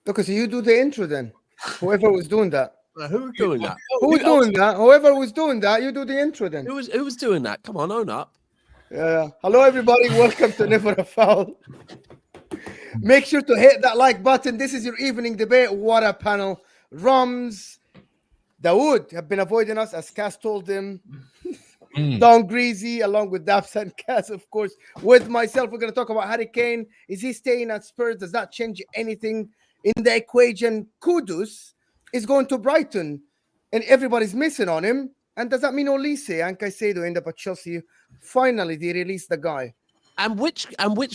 Okay, so you do the intro then. Whoever was doing that. Who was doing that? Who was doing that? Whoever was doing that, you do the intro then. Who was doing that? Come on, own up. Hello, everybody. Welcome to Never a Foul. Make sure to hit that like button. This is your evening debate. What a panel. Rums, Dawood have been avoiding us, as Cass told him. Don Greasy, along with Daps and Cass, of course. With myself, we're going to talk about Harry Kane. Is he staying at Spurs? Does that change anything in the equation? Kudus is going to Brighton, and everybody's missing on him. And does that mean Olise and Caicedo end up at Chelsea? Finally, they released the guy. And which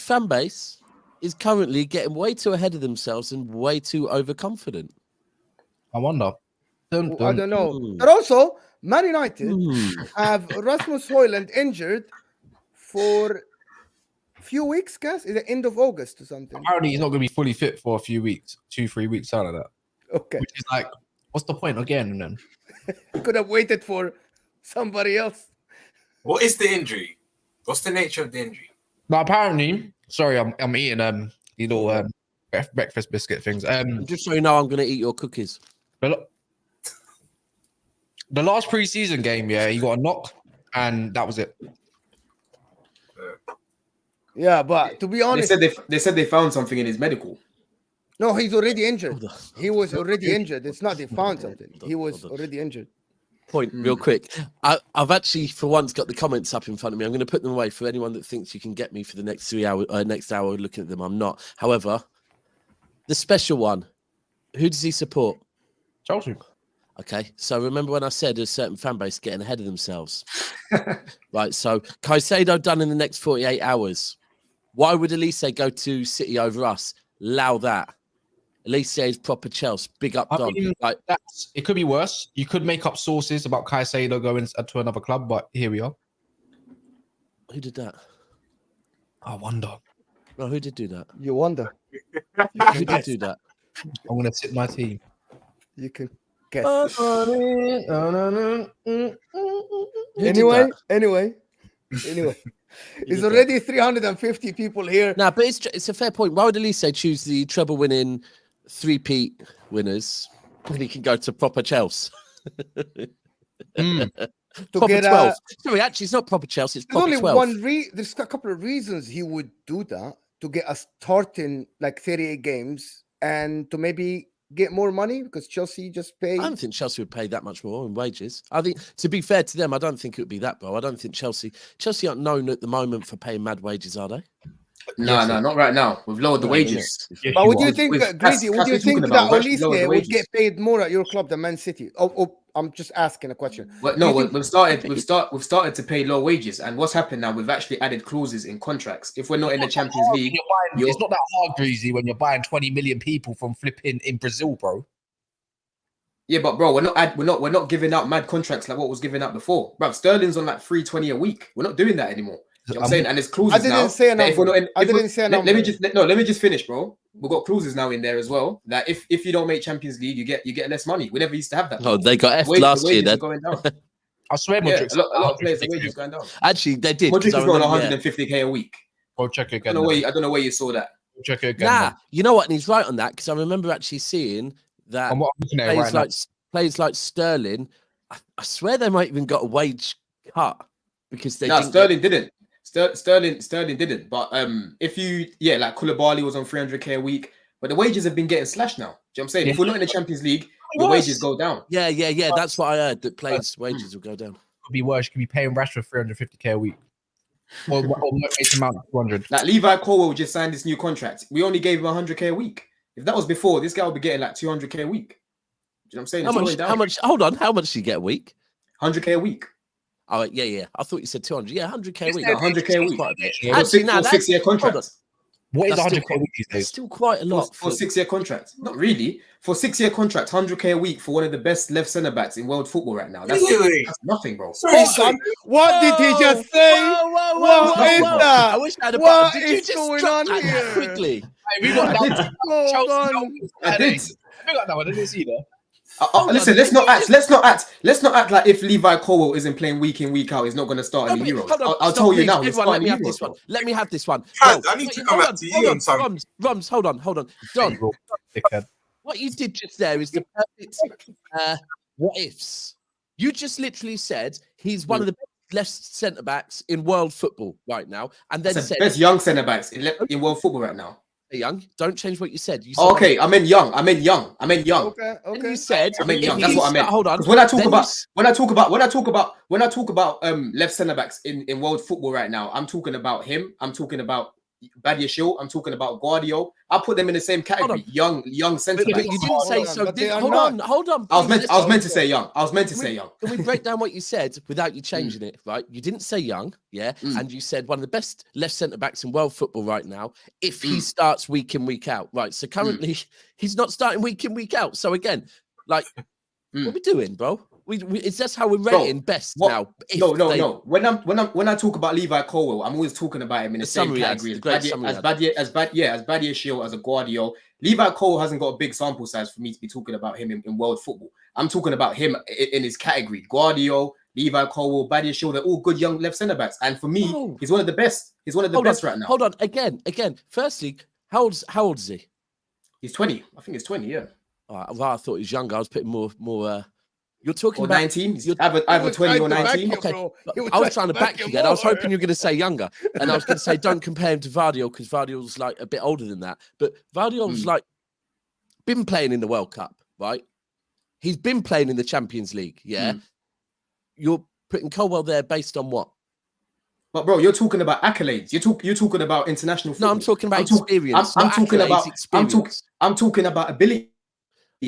fan base is currently getting way too ahead of themselves and way too overconfident? I wonder. I don't know. But also, Man United have Rasmus Hojlund injured for a few weeks, guys. Is it end of August or something? Apparently, he's not going to be fully fit for a few weeks, 2-3 weeks out of that. Okay. Which is like, what's the point again then? Could have waited for somebody else. What is the injury? What's the nature of the injury? But apparently, sorry, I'm eating these little breakfast biscuit things. Just so you know, I'm going to eat your cookies. The last preseason game, he got a knock, and that was it. Yeah, but to be honest, they said they found something in his medical. No, he's already injured. He was already injured. It's not they found something. He was already injured. Point real quick. I've actually, for once, got the comments up in front of me. I'm going to put them away for anyone that thinks you can get me for the next next hour looking at them. I'm not. However, the special one, who does he support? Chelsea. Okay, so remember when I said a certain fan base getting ahead of themselves? Right, so Caicedo done in the next 48 hours. Why would Olise go to City over us? Allow that. Olise is proper Chelsea. Big up, Don. It could be worse. You could make up sources about Caicedo going to another club, but here we are. Who did that? I wonder. No, who did do that? You wonder. Who did do that? I'm going to tip my team. You can guess. Anyway. There's already 350 people here. Nah, but it's a fair point. Why would Olise choose the treble-winning three-peat winners when he can go to proper Chelsea? Proper 12. Sorry, actually, it's not proper Chelsea. It's proper 12. There's a couple of reasons he would do that, to get a start in like 38 games and to maybe get more money, because Chelsea just pay. I don't think Chelsea would pay that much more in wages. I think, to be fair to them, I don't think it would be that, bro. I don't think Chelsea aren't known at the moment for paying mad wages, are they? No, not right now. We've lowered the wages. Yes, but would you think, Greasy, would you think that Olise would get paid more at your club than Man City? Oh, I'm just asking a question. Well, no, we've started to pay low wages, and what's happened now? We've actually added clauses in contracts. If we're not in the Champions League, it's not that hard, Greasy, when you're buying 20 million people from flipping in Brazil, bro. Yeah, but bro, we're not giving out mad contracts like what was given out before. Bro, Sterling's on like 320 a week. We're not doing that anymore. You know what I'm saying? And there's clauses I didn't say a number. Let me just finish, bro. We've got clauses now in there as well that if you don't make Champions League, you get less money. We never used to have that. Oh, they got F last year then. Going down. I swear, yeah, a lot of players, the wages going down. Actually, they did. Modric is on 150k a week. Go check it again. I don't know where you saw that. Go check it again. Nah, you know what? And he's right on that, because I remember actually seeing that players like Sterling, I swear they might even got a wage cut because they Sterling didn't. Sterling didn't. But if you like Koulibaly was on 300k a week, but the wages have been getting slashed now. Do you know what I'm saying? If we're not in the Champions League, the wages go down. Yeah. That's what I heard, that players' wages will go down. Could be worse. Could be paying Rashford 350k a week. Or make amount of 200. Like Levi Colwell just signed this new contract. We only gave him 100k a week. If that was before, this guy would be getting like 200k a week. Do you know what I'm saying? How much? Hold on. How much do you get a week? 100k a week. Oh, yeah. I thought you said 200. Yeah, 100k a week. 100k a week. Actually, 6-year contracts. What is That's 100k a week these That's days? still quite a lot For a 6-year contract. Not really. For a 6-year contract, 100k a week for one of the best left centre backs in world football right now. That's nothing, bro. Hold on. What did he just say? What is that? I wish I had a What button. Did you is just going drop on that here? quickly? Hey, we got I did. Hold on. I did. I got that one. I didn't see that. Listen, let's not act like if Levi Colwell isn't playing week in, week out, he's not going to start in the Euros. I'll tell you now, he's Everyone, starting let me in have the this Euros. one. Let me have this one. Kaz, Bro, I need to come back to you on something. Rums, hold on. Don, Dickhead. what you did just there is the perfect what ifs. You just literally said he's one of the best left centre backs in world football right now, and then That's said the best young centre backs in world football right now. young. Don't change what you said. You said Okay, I meant young. Okay. And you said I meant if young. That's what I meant. Hold on. Because when I talk then about left centre backs in world football right now, I'm talking about him. I'm talking about Badiashile. I'm talking about Guardiola. I put them in the same category. Young centre But backs. you didn't say so. But they are Hold not. on. Hold on. I was please, meant to say young. I was meant to say young. Can we break down what you said without you changing it, right? You didn't say young, yeah? And you said one of the best left centre-backs in world football right now if he starts week in, week out, right? So currently, he's not starting week in, week out. So again, like, what are we doing, bro? It's just how we're rating best now. No. When I talk about Levi Colwell, I'm always talking about him in the same category as Badiashile, as a Guardiola. Levi Colwell hasn't got a big sample size for me to be talking about him in world football. I'm talking about him in his category. Guardiola, Levi Colwell, Badiashile, they're all good young left centre backs. And for me, he's one of the best. He's one of the best right now. Hold on. Again. Firstly, how old is he? He's 20. I think he's 20, yeah. Well, I thought he was younger. I was putting more. You're talking or about 19. Either 20 or 19. Okay. I was trying to back you then. I was hoping you were going to say younger. And I was going to say, don't compare him to Vardiol because Vardiol's like a bit older than that. But Vardiol's like been playing in the World Cup, right? He's been playing in the Champions League, yeah? You're putting Colwell there based on what? But bro, you're talking about accolades. You're talking about international football. No, I'm talking about experience. I'm talking about ability.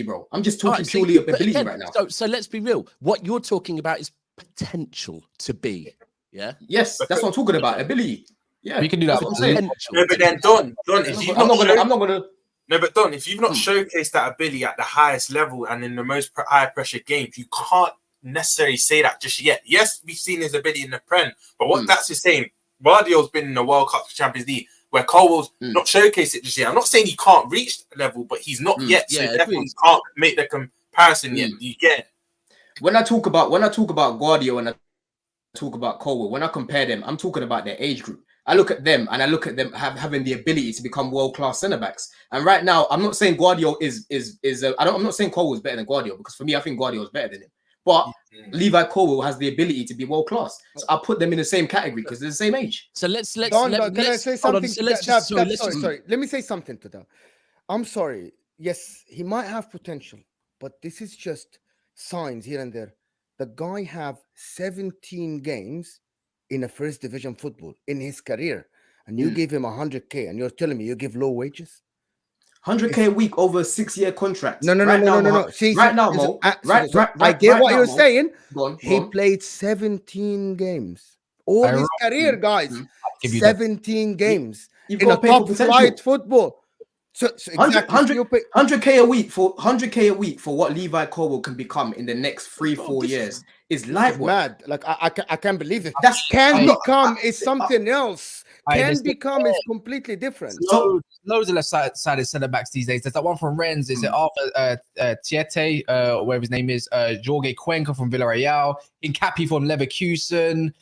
Bro, I'm just talking purely ability again, right now. So let's be real. What you're talking about is potential to be. Yeah. Yes, that's what I'm talking about. Ability. Yeah, we can do that. No, but then Don, if you've I'm not gonna. No, but Don, if you've not showcased that ability at the highest level and in the most high pressure games, you can't necessarily say that just yet. Yes, we've seen his ability in the Prem, but what that's just saying, Vardiol's been in the World Cup Champions League, where Colwell's not showcased it just yet. I'm not saying he can't reach the level, but he's not yet. So definitely can't make the comparison yet. You get it? When I talk about Guardiola and I talk about Colwell, when I compare them, I'm talking about their age group. I look at them having the ability to become world-class centre-backs. And right now, I'm not saying Guardiola I'm not saying Colwell is better than Guardiola, because for me, I think Guardiola is better than him. But Levi Colwell has the ability to be world-class. So I put them in the same category because they're the same age. So let's can I say something? Sorry. Let me say something to that. I'm sorry. Yes, he might have potential, but this is just signs here and there. The guy have 17 games in a first division football in his career, and you give him 100K, and you're telling me you give low wages? 100K a week over a 6-year contract. No. See, right now, Mo. I get what you're saying. Go He on. played 17 games. All his career, guys. 17 games in a top flight football. So exactly, 100K a week for what Levi Colwell can become in the next 3-4 years is light work. Mad. Like I can't believe it. That's become is something else. Become is completely different. Loads of left-sided centre-backs these days. There's that one from Rennes. Is it Arthur Tiete, whatever his name is, Jorge Cuenca from Villarreal, Hincapié from Leverkusen,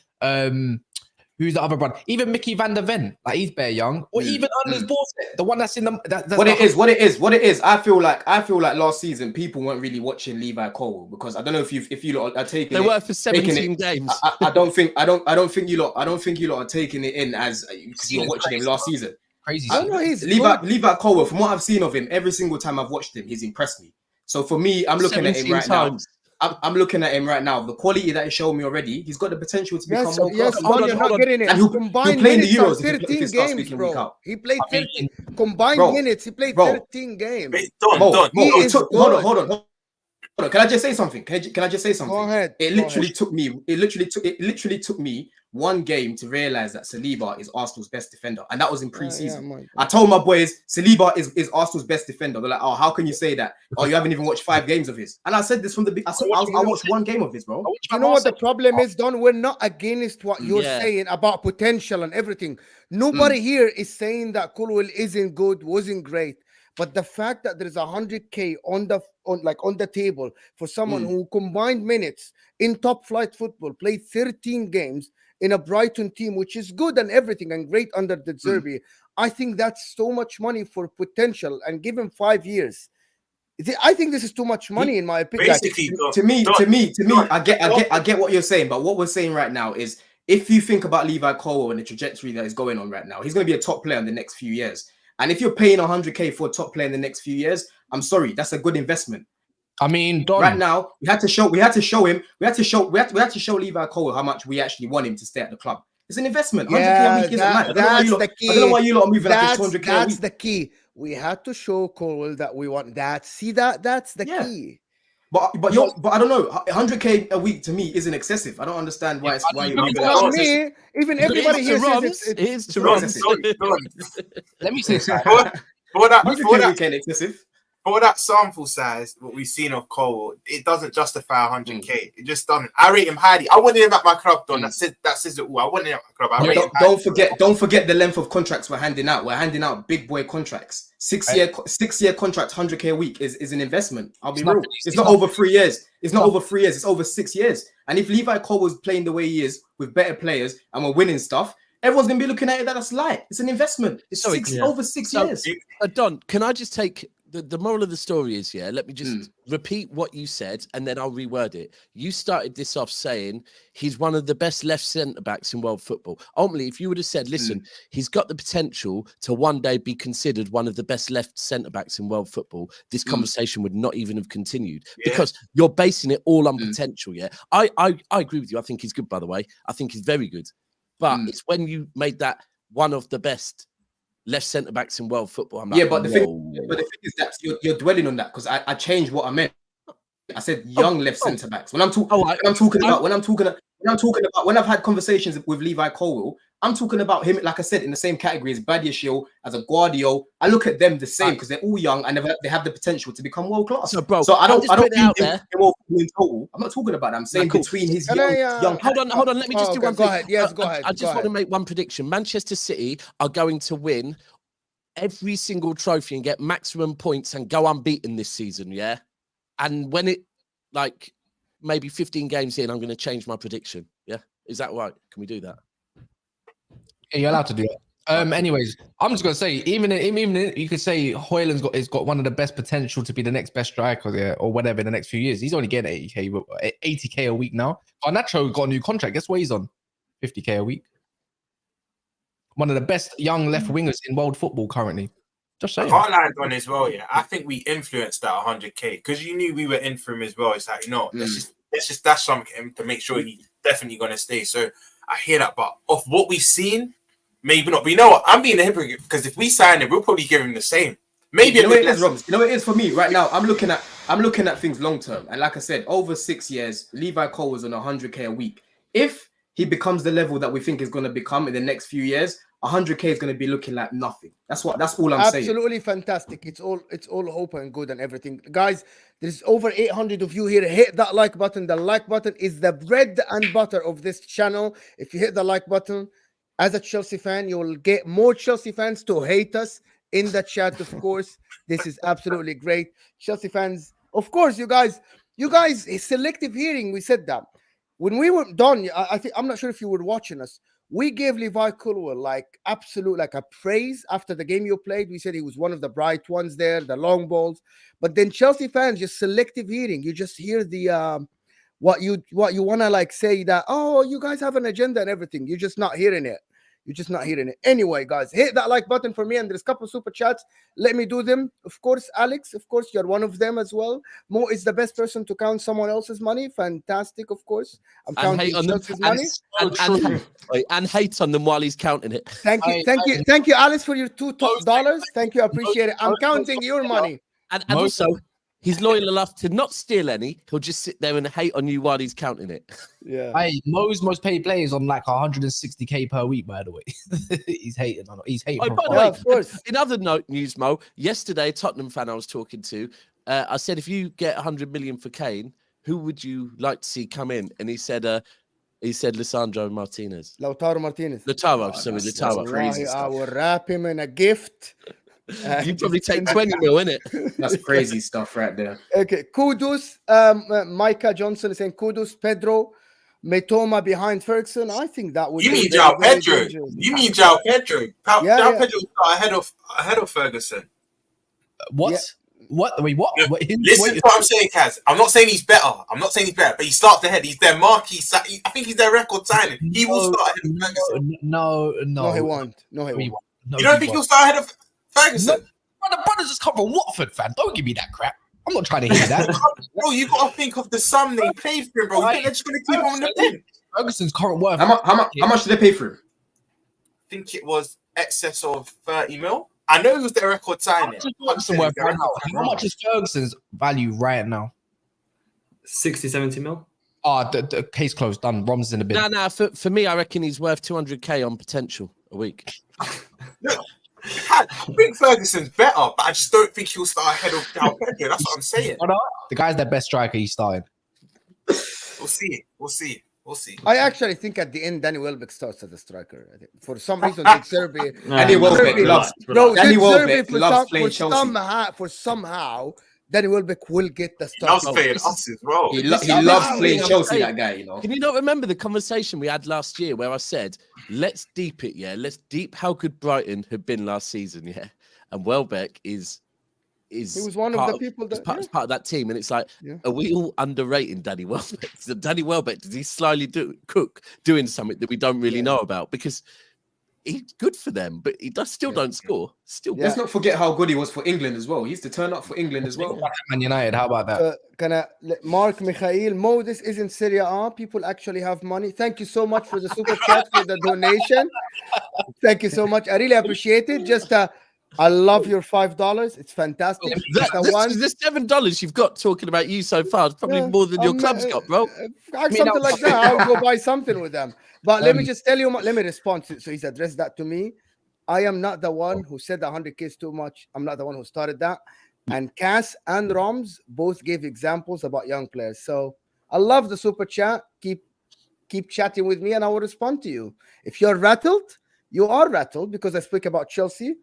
who's the other brother? Even Mickey van der Ven, like he's bare young, or even Anders Borset, the one that's in the. What it is. I feel like last season people weren't really watching Levi Colwell because I don't know if you lot are taking. They were for 17 games. I don't think you lot are taking it in as because you're watching him last season. Crazy. I know he's Levi Colwell. From what I've seen of him, every single time I've watched him, he's impressed me. So for me, I'm looking at him right now. I'm looking at him right now. The quality that he's showing me already, he's got the potential to become world class. You're not getting it. And he'll play in the Euros 13 games, bro. He played 13 combined minutes. He played 13 games. Hold on. Can I just say something? Can I just say something? Go ahead. It literally took me one game to realize that Saliba is Arsenal's best defender, and that was in pre-season. my I told my boys Saliba is Arsenal's best defender. They're like, oh, how can you say that? Oh, you haven't even watched 5 games of his. And I said this from the beginning. I watched 1 game of his, bro. You know what the problem is, Don? We're not against what you're Yeah. saying about potential and everything. Nobody here is saying that Colwell isn't good, wasn't great. But the fact that there's 100K on the table for someone who combined minutes in top flight football, played 13 games in a Brighton team, which is good and everything and great under the Zerbi. I think that's so much money for potential, and give him 5 years. I think this is too much money in my opinion. Basically, To me, I get what you're saying, but what we're saying right now is, if you think about Levi Colwell and the trajectory that is going on right now, he's going to be a top player in the next few years. And if you're paying 100K for a top player in the next few years, I'm sorry, that's a good investment. I mean, Don, Right now, we had to show Levi Colwell how much we actually want him to stay at the club. It's an investment. 100K a week isn't mad. I don't know why you lot are moving like it's 200K a week. That's the key. We had to show Colwell that we want that. See that? That's the key. But I don't know. 100K a week to me isn't excessive. I don't understand why you're moving Not like me. Even everybody here says It is to Don, Rons. let me say something. for that 100K week ain't excessive. for that sample size, what we've seen of Cole, it doesn't justify 100K. It just doesn't. I rate him highly. I wanted him at my club, Don. That says it all. I wanted him at my club. I rate him highly. Don't forget the length of contracts we're handing out. We're handing out big boy contracts. 6-year contract, 100K a week is an investment. I'll be real. It's not over 3 years. It's not over 3 years. It's over 6 years. And if Levi Cole was playing the way he is with better players and we're winning stuff, everyone's gonna be looking at it that that's light. It's an investment. It's over 6 years. Don, can I just take the moral of the story is, let me just repeat what you said and then I'll reword it. You started this off saying he's one of the best left centre-backs in world football. Ultimately, if you would have said, listen, he's got the potential to one day be considered one of the best left centre-backs in world football, this conversation would not even have continued because you're basing it all on potential, I agree with you. I think he's good, by the way. I think he's very good. But it's when you made that one of the best left centre backs in world football. I'm like, but the thing is that you're dwelling on that because I changed what I meant. I said young left centre backs. When I've had conversations with Levi Colwell, I'm talking about him, like I said, in the same category as Badiashile, as a Guardiola. I look at them the same because they're all young and they have the potential to become world class. So, bro, I don't think think in total. I'm not talking about that. I'm saying between his young. Hold on. Let me just do one go thing. ahead. Yes, go ahead. I just want to make one prediction. Manchester City are going to win every single trophy and get maximum points and go unbeaten this season. Yeah, and when it maybe 15 games in, I'm going to change my prediction. Yeah, is that right? Can we do that? Yeah, you're allowed to do it. Anyways, I'm just gonna say, even you could say Hojlund's got one of the best potential to be the next best striker there or whatever in the next few years. He's only getting 80K a week now. Garnacho got a new contract. Guess what he's on? 50K a week. One of the best young left wingers in world football currently. Just saying. I can't lie on as well. I think we influenced that 100K because you knew we were in for him as well. It's like, let's just dash something to make sure he's definitely gonna stay. So I hear that, but of what we've seen. Maybe not, but you know what? I'm being a hypocrite because if we sign him, we'll probably give him the same. Maybe you know what it is, Rob? You know what it is for me right now. I'm looking at things long term, and like I said, over 6 years, Levi Cole was on 100K a week. If he becomes the level that we think is going to become in the next few years, 100K is going to be looking like nothing. That's all I'm saying. Absolutely fantastic. It's all hope and good and everything, guys. There's over 800 of you here. Hit that like button. The like button is the bread and butter of this channel. If you hit the like button. As a Chelsea fan, you will get more Chelsea fans to hate us in the chat, of course. This is absolutely great. Chelsea fans, of course, you guys, selective hearing, we said that. When we were done, I'm not sure if you were watching us. We gave Levi Colwell a praise after the game you played. We said he was one of the bright ones there, the long balls. But then Chelsea fans, just selective hearing. You just hear the what you want to say that, oh, you guys have an agenda and everything. You're just not hearing it. Anyway, guys, hit that like button for me, and there's a couple super chats. Let me do them. Of course, Alex, you're one of them as well. Mo is the best person to count someone else's money. Fantastic, of course. I'm counting Chelsea's money. And hate on them while he's counting it. Thank you, Alice, for your $2 top. Thank you, I appreciate it. I'm counting your money. And also, He's loyal enough to not steal any. He'll just sit there and hate on you while he's counting it. Yeah. Hey, Mo's most paid players on like 160k per week, by the way. He's hating on it. He's hating. Oh, from by the far. way, of course. in other news, Mo, yesterday, a Tottenham fan I was talking to, I said, if you get 100 million for Kane, who would you like to see come in? And he said Lisandro Martinez. Lautaro Martinez. Lautaro, that's Lautaro. crazy Wallahi, I stuff. will wrap him in a gift. You probably take 20 mil, innit? That's crazy stuff right there. Okay, Kudus. Micah Johnson is saying Kudus, Pedro, Mitoma behind Ferguson. I think that would. You be mean very, João very Pedro? dangerous. You mean João Pedro? João Yeah. Pedro start ahead of Ferguson. What? Yeah. What? Wait, what? Look, What? Listen to what I'm saying, Kaz. I'm not saying he's better. But he starts ahead. He's their marquee. I think he's their record signing. He will start ahead of Ferguson. No, No, he won't. No, he No, he won't. won't. No, You don't he think he'll won't. start ahead of Ferguson? Bro, the brothers just come from Watford, fam. Don't give me that crap. I'm not trying to hear that. Bro, you got to think of the sum they played for him, bro. You think they're just going to keep him on the bench? Ferguson's current worth. How much did they pay for him? I think it was excess of 30 mil. I know it was their record signing. Ferguson worth right now? How much is Ferguson's value right now? 60, 70 mil. The case closed, done. Rom's in the bin. No. For me, I reckon he's worth 200k on potential a week. Look, I think Ferguson's better, but I just don't think he'll start ahead of João Pedro. That's what I'm saying. The guy's their best striker. He's starting. We'll see. I actually think at the end, Danny Welbeck starts as a striker. I think. For some reason, Dick Serbi. Danny Welbeck relax, loves. No, Danny Dick Welbeck Serbi loves playing Chelsea. for somehow, Danny Welbeck will get the He start. loves playing us as well. He This is loves how playing we Chelsea. play. That guy, you know. Can you not remember the conversation we had last year where I said, let's deep it, yeah? Let's deep how good Brighton had been last season, yeah? And Welbeck is He was one of the people that. is part of that team. And it's like, are we all underrating Danny Welbeck? So Danny Welbeck, does he slyly doing something that we don't really know about? Because he's good for them, but he still don't score. Still, Let's not forget how good he was for England as well. He used to turn up for England as well. Man United, how about that? Mark Mikhail, Mo, this isn't Serie A. People actually have money. Thank you so much for the super chat, for the donation. Thank you so much. I really appreciate it. Just I love your $5. It's fantastic. the $7 you've got talking about you so far is probably more than your club's got, bro. Something like that. I'll go buy something with them. But let me just tell you, let me respond to, so he's addressed that to me. I am not the one who said that 100K is too much. I'm not the one who started that. And Cass and Roms both gave examples about young players. So I love the super chat. Keep chatting with me and I will respond to you. If you're rattled, you are rattled because I speak about Chelsea.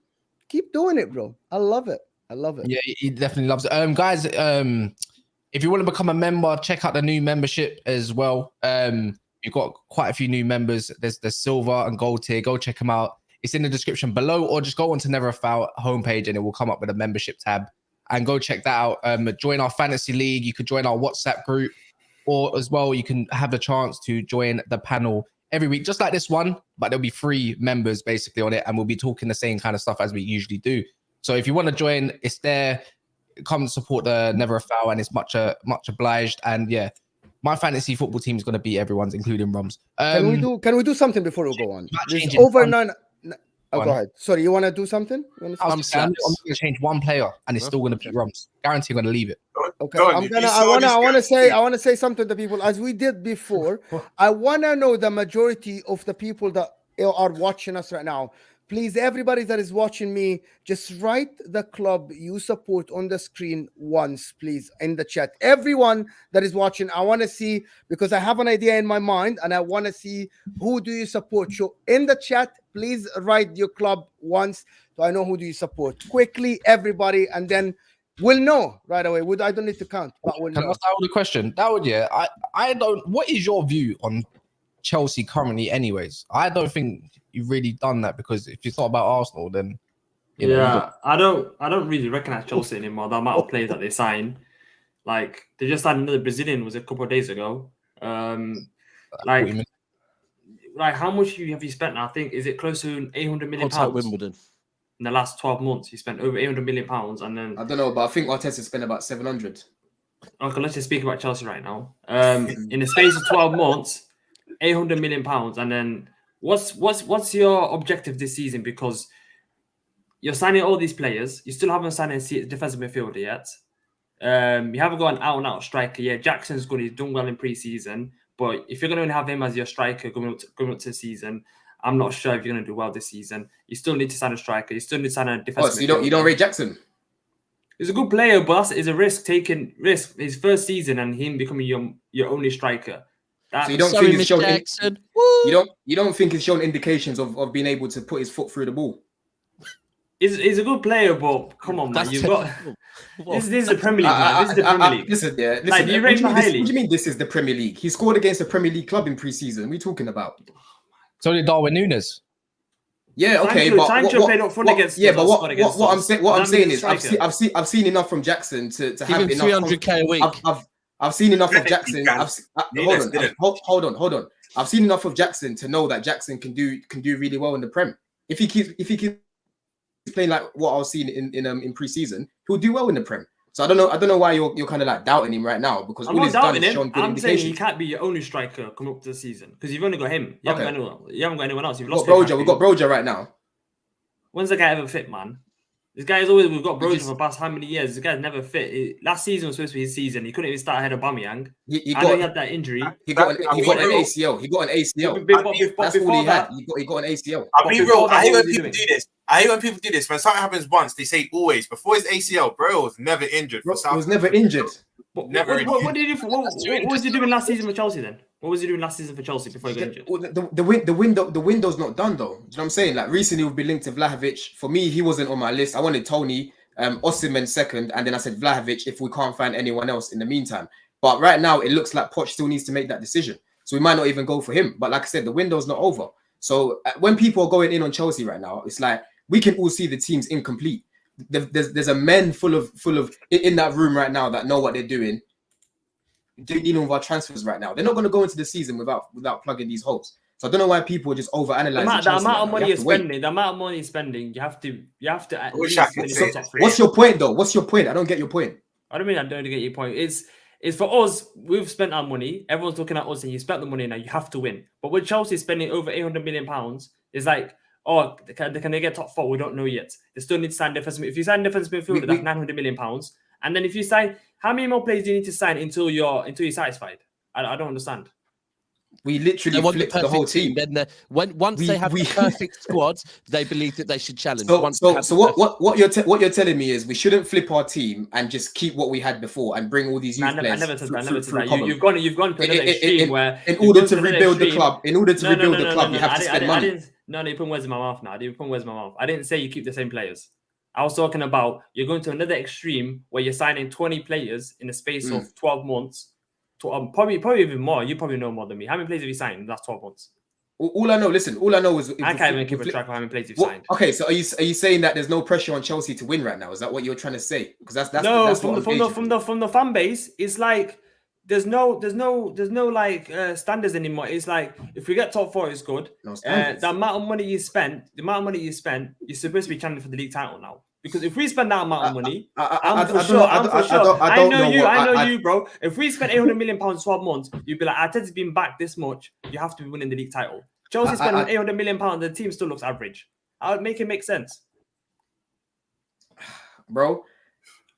Keep doing it, bro. I love it. Yeah, he definitely loves it. Guys, if you want to become a member, check out the new membership as well. You've got quite a few new members. There's the silver and gold tier. Go check them out. It's in the description below, or just go onto Never a Foul homepage and it will come up with a membership tab. And go check that out. Join our fantasy league. You could join our WhatsApp group, or as well, you can have the chance to join the panel every week, just like this one, but there'll be 3 members basically on it, and we'll be talking the same kind of stuff as we usually do. So if you want to join, it's there. Come support the Never a Foul, and it's much obliged. And yeah, my fantasy football team is going to beat everyone's, including Roms. Can we do something before we go on? There's changing over one. 9. Oh, go ahead. Sorry, you want to do something? I'm going to change one player, and it's still going to beat Roms. Guarantee I'm going to leave it. Okay, I want to say something to people as we did before. I want to know the majority of the people that are watching us right now. Please, everybody that is watching me, just write the club you support on the screen once, please, in the chat. Everyone that is watching, I want to see, because I have an idea in my mind and I want to see who do you support. So in the chat, please write your club once so I know who do you support. Quickly, everybody, and then we'll know right away. I don't need to count, but we'll know. Can I ask the question? I don't. What is your view on Chelsea currently, anyways? I don't think you've really done that, because if you thought about Arsenal, then you know, I don't really recognize Chelsea anymore. The amount of players that they sign, like they just signed another Brazilian, was a couple of days ago. Like how much have you spent now? I think, is it close to 800 million pounds? Wimbledon. In the last 12 months, he spent over 800 million pounds, and then I don't know, but I think Arteta spent about 700. Okay, let's just speak about Chelsea right now. In the space of 12 months, 800 million pounds, and then what's your objective this season? Because you're signing all these players, you still haven't signed a defensive midfielder yet. You haven't got an out-and-out striker. Yeah, Jackson's good. He's done well in pre-season. But if you're going to have him as your striker going up to the season, I'm not sure if you're going to do well this season. You still need to sign a striker. You still need to sign a defensive. So you don't rate Jackson? He's a good player, but it's a risk-taking risk. His first season and him becoming your only striker. So you don't think he's shown? You don't think he's shown indications of being able to put his foot through the ball? He's a good player, but come on, man. You've got this is the Premier League, man. This is the Premier League. Listen. Like, do you rate him highly? What do you mean this is the Premier League? He scored against a Premier League club in pre-season. What are you talking about? So did Darwin Núñez. Yeah, okay, Sancho played up front against. Yeah, but what I'm saying is, I've seen enough from Jackson to have enough. 300k a week. I've seen enough of Jackson. Hold on. I've seen enough of Jackson to know that Jackson can do really well in the Prem. If he keeps playing like what I was seeing in pre-season, he'll do well in the Prem. So I don't know why you're kind of like doubting him right now, because all he's done is shown good indications. I'm saying he can't be your only striker coming up to the season because you've only got him. You haven't got anyone else. You've lost Broja. We've got Broja right now. When's the guy ever fit, man? This guy is always. We've got Broja for the past how many years? This guy's never fit. Last season was supposed to be his season. He couldn't even start ahead of Aubameyang. He had that injury. He got an ACL. He got an ACL. That's all he had. He got an ACL. I'll be real. I hate when people do this. When something happens once, they say always. Before his ACL, bro was never injured. He was never injured. What did he do? What was he doing last season for Chelsea then? What was he doing last season for Chelsea before he got injured? The window's not done though. Do you know what I'm saying? Like recently, we've been linked to Vlahovic. For me, he wasn't on my list. I wanted Tony, Osimhen second, and then I said Vlahovic if we can't find anyone else in the meantime. But right now, it looks like Poch still needs to make that decision. So we might not even go for him. But like I said, the window's not over. So when people are going in on Chelsea right now, it's like we can all see the team's incomplete. There's a men full of in that room right now that know what they're doing. Dealing with our transfers right now, they're not going to go into the season without plugging these holes. So I don't know why people are just overanalyzing. The amount of money you're spending, you have to. What's your point though? What's your point? I don't get your point. I don't get your point. It's for us. We've spent our money. Everyone's looking at us, and you spent the money now. You have to win. But with Chelsea spending over £800 million, it's like, oh, can they get top 4? We don't know yet. They still need to sign defensive. If you sign defensive midfielder, that's £900 million. And then if you sign, how many more players do you need to sign until you're satisfied? I don't understand. We literally flipped the whole team. Then once they have a perfect squad, they believe that they should challenge. So what you're telling me is we shouldn't flip our team and just keep what we had before and bring all these youth players. I never said that. You've gone to another extreme where in order to rebuild the club, you have to spend money. No, you're putting words in my mouth now. You're putting words in my mouth. I didn't say you keep the same players. I was talking about you're going to another extreme where you're signing 20 players in the space of 12 months. Probably even more. You probably know more than me. How many players have you signed in the last 12 months? All I know is I can't even keep a track of how many players you've signed. Okay, so are you saying that there's no pressure on Chelsea to win right now? Is that what you're trying to say? Because that's from the fan base. It's like there's no standards anymore. It's like if we get top 4, it's good. The amount of money you spent, you're supposed to be challenging for the league title now. Because if we spend that amount of money, I know you, bro. If we spent £800 million 12 months, you'd be like, Arteta's been back this much. You have to be winning the league title. Chelsea spending £800 million, the team still looks average. I would make it make sense. Bro,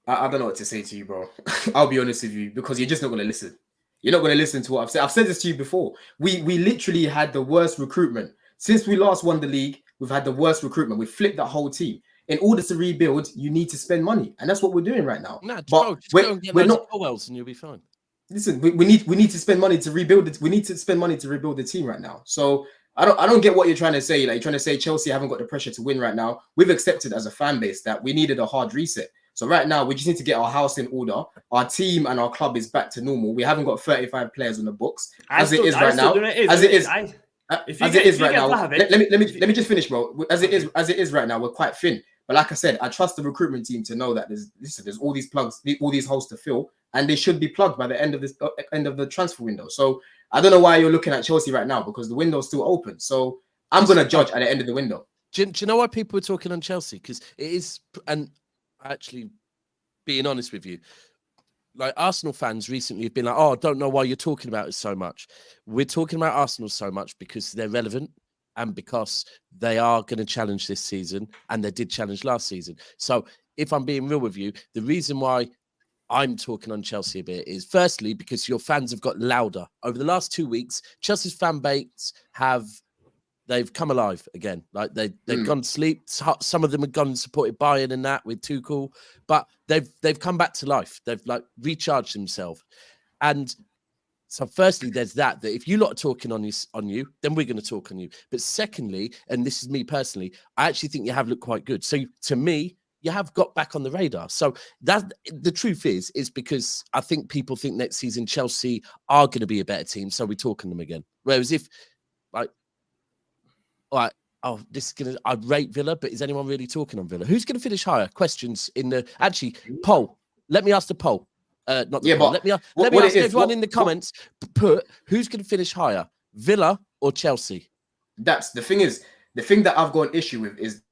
I don't know what to say to you, bro. I'll be honest with you, because you're just not going to listen. You're not going to listen to what I've said. I've said this to you before. We literally had the worst recruitment. Since we last won the league, we've had the worst recruitment. We flipped that whole team. In order to rebuild, you need to spend money, and that's what we're doing right now. Nah, but we're not Colwells, and you'll be fine. Listen, we need to spend money to rebuild it. We need to spend money to rebuild the team right now. So I don't get what you're trying to say. Like you're trying to say Chelsea haven't got the pressure to win right now. We've accepted as a fan base that we needed a hard reset. So right now we just need to get our house in order. Our team and our club is back to normal. We haven't got 35 players on the books as it is right now. Let me just finish, bro. As it is right now, we're quite thin. But like I said, I trust the recruitment team to know that there's all these plugs, all these holes to fill, and they should be plugged by the end of the transfer window. So I don't know why you're looking at Chelsea right now, because the window's still open. So I'm gonna judge at the end of the window. Do you know why people are talking on Chelsea? Because it is, and actually being honest with you, like Arsenal fans recently have been like, "Oh, I don't know why you're talking about it so much." We're talking about Arsenal so much because they're relevant. And because they are going to challenge this season, and they did challenge last season. So if I'm being real with you, the reason why I'm talking on Chelsea a bit is firstly because your fans have got louder over the last 2 weeks. Chelsea's fan base they've come alive again. Like they've gone to sleep. Some of them have gone and supported Bayern and that with Tuchel, but they've come back to life. They've like recharged themselves. And so firstly, there's that if you lot are talking on you, then we're going to talk on you. But secondly, and this is me personally, I actually think you have looked quite good. So to me, you have got back on the radar. So that the truth is because I think people think next season Chelsea are going to be a better team. So we're talking them again. Whereas if this is going to, I rate Villa, but is anyone really talking on Villa? Who's going to finish higher? Questions in the, actually, poll. Let me ask the poll. Not the poll. Let me ask everyone in the comments, put who's going to finish higher, Villa or Chelsea? That's the thing the thing that I've got an issue with is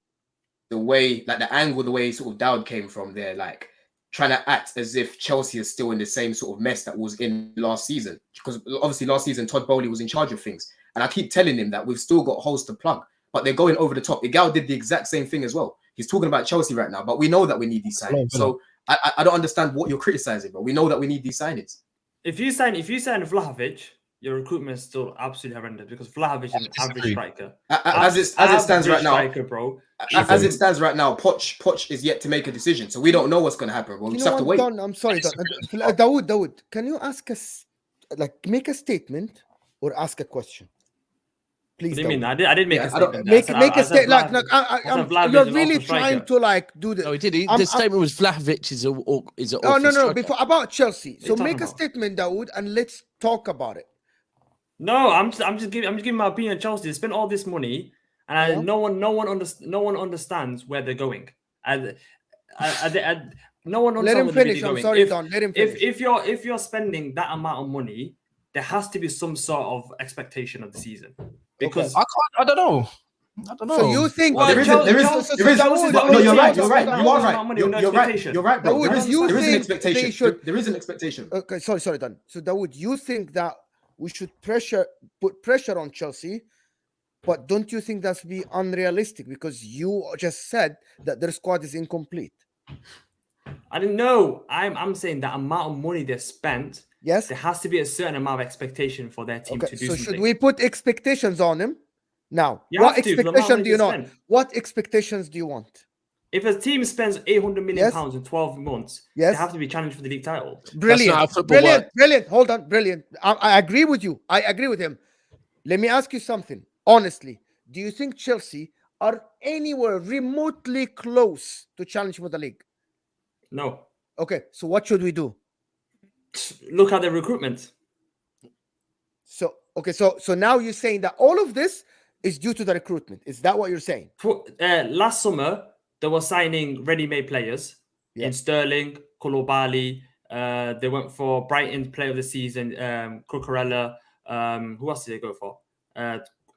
the way, like the angle, the way sort of Dowd came from there, like trying to act as if Chelsea is still in the same sort of mess that was in last season. Because obviously last season, Todd Bowley was in charge of things. And I keep telling him that we've still got holes to plug, but they're going over the top. Igal did the exact same thing as well. He's talking about Chelsea right now, but we know that we need these signings. So I don't understand what you're criticizing, but we know that we need these signings. If you sign Vlahovic, your recruitment is still absolutely horrendous because Vlahovic is an average striker. As it stands right now, striker, bro. As it stands right now, Poch is yet to make a decision, so we don't know what's going to happen. We'll just have to wait. Don, I'm sorry, Don. Dawood, can you ask us, make a statement or ask a question? Please. What do you mean? I did make a statement. Make a statement. You're really trying to do this. No, he did. The statement was Vlahovic is an no. Before about Chelsea. So make a statement, Dawood, and let's talk about it. No, I'm just giving my opinion on Chelsea. They spent all this money, and no one understands where they're going. No one understands let him where finish. I'm sorry, Don. Let him finish. If you're spending that amount of money, there has to be some sort of expectation of the season. Because I don't know. So you think there is. No, you're right. You are right. You're right, bro. There is an expectation. There is an expectation. Okay, sorry, Don. So Dawood, you think that we should put pressure on Chelsea, but don't you think that's be unrealistic because you just said that their squad is incomplete? I didn't know. I'm saying that amount of money they spent. Yes, there has to be a certain amount of expectation for their team to do something. So should we put expectations on him? Now, what expectation do you know? What expectations do you want? If a team spends £800 million in 12 months, they have to be challenged for the league title. Brilliant. Hold on, brilliant. I agree with you. I agree with him. Let me ask you something. Honestly, do you think Chelsea are anywhere remotely close to challenge for the league? No. Okay, so what should we do? Look at the recruitment. So now you're saying that all of this is due to the recruitment. Is that what you're saying? Last summer, they were signing ready-made players in Sterling, Colwell. They went for Brighton Player of the Season, Cucurella. Who else did they go for?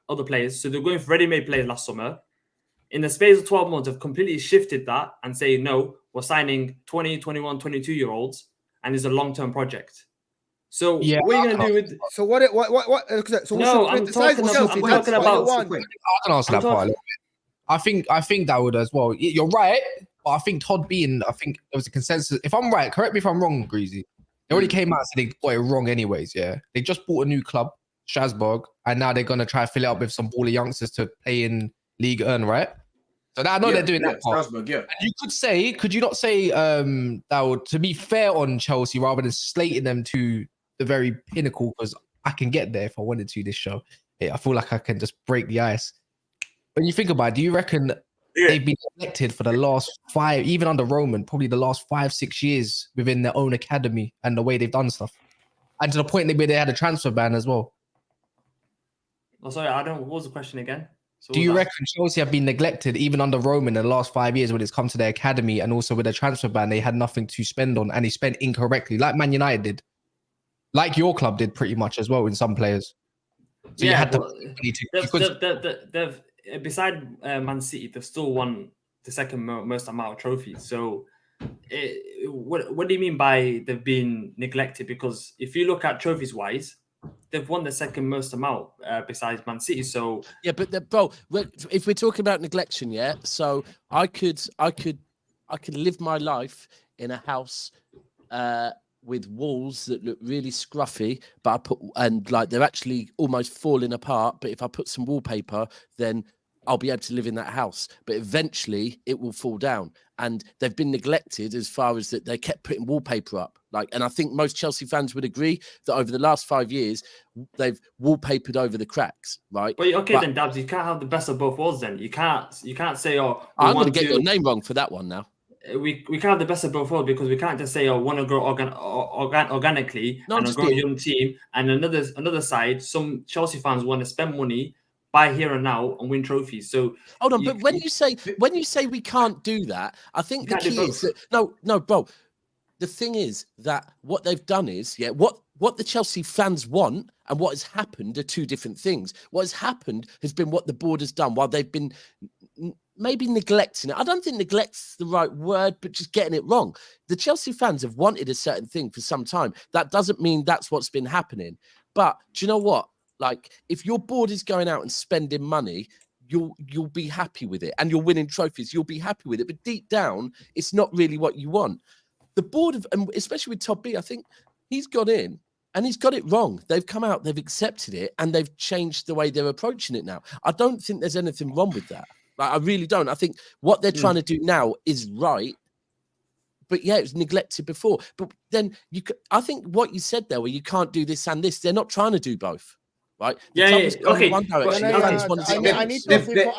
Other players. So they're going for ready-made players last summer. In the space of 12 months, they've completely shifted that and saying, no, we're signing 20, 21, 22-year-olds, and it's a long-term project. So what are you going to do with... So what? So no, I'm talking about... I can answer that part a little bit. I think that would as well. You're right, but I think Todd Bean, I think there was a consensus. If I'm right, correct me if I'm wrong, Greasy. They already came out and said they got it wrong anyways, yeah? They just bought a new club, Strasbourg, and now they're going to try to fill it up with some baller youngsters to play in League One, right? So I know they're doing that part. Strasbourg, yeah. And could you not say that would, to be fair on Chelsea rather than slating them to the very pinnacle, because I can get there if I wanted to this show. I feel like I can just break the ice. When you think about it, do you reckon they've been elected for the last 5, even under Roman, probably the last 5-6 years within their own academy and the way they've done stuff? And to the point where they had a transfer ban as well. Oh, sorry, what was the question again? So do you reckon Chelsea have been neglected even under Roman in the last 5 years when it's come to their academy, and also with a transfer ban, they had nothing to spend on and they spent incorrectly, like Man United did, like your club did pretty much as well in some players. So you had to. Beside Man City, they've still won the second most amount of trophies. So, what do you mean by they've been neglected? Because if you look at trophies wise, they've won the second most amount besides Man City. So yeah, but bro, if we're talking about neglection, so I could live my life in a house with walls that look really scruffy, but they're actually almost falling apart. But if I put some wallpaper, then I'll be able to live in that house. But eventually it will fall down. And they've been neglected as far as that they kept putting wallpaper up. And I think most Chelsea fans would agree that over the last 5 years, they've wallpapered over the cracks, right? But then, Dabs, you can't have the best of both worlds then. You can't say, oh, I'm going to get your name wrong for that one now. We can't have the best of both worlds because we can't just say, oh, want to grow organically and grow a young team. And another side, some Chelsea fans want to spend money, buy here and now, and win trophies. So hold on, but when you say we can't do that, I think the key is that no, bro. The thing is that what they've done is, what the Chelsea fans want and what has happened are two different things. What has happened has been what the board has done while they've been maybe neglecting it. I don't think neglect's the right word, but just getting it wrong. The Chelsea fans have wanted a certain thing for some time. That doesn't mean that's what's been happening. But do you know what? If your board is going out and spending money, you'll be happy with it, and you're winning trophies, you'll be happy with it. But deep down, it's not really what you want. The board, and especially with Todd B, I think he's got in and he's got it wrong. They've come out, they've accepted it, and they've changed the way they're approaching it now. I don't think there's anything wrong with that. I really don't. I think what they're trying to do now is right. But it was neglected before. But then I think what you said there, where you can't do this and this, they're not trying to do both. Right? Okay. One direction. I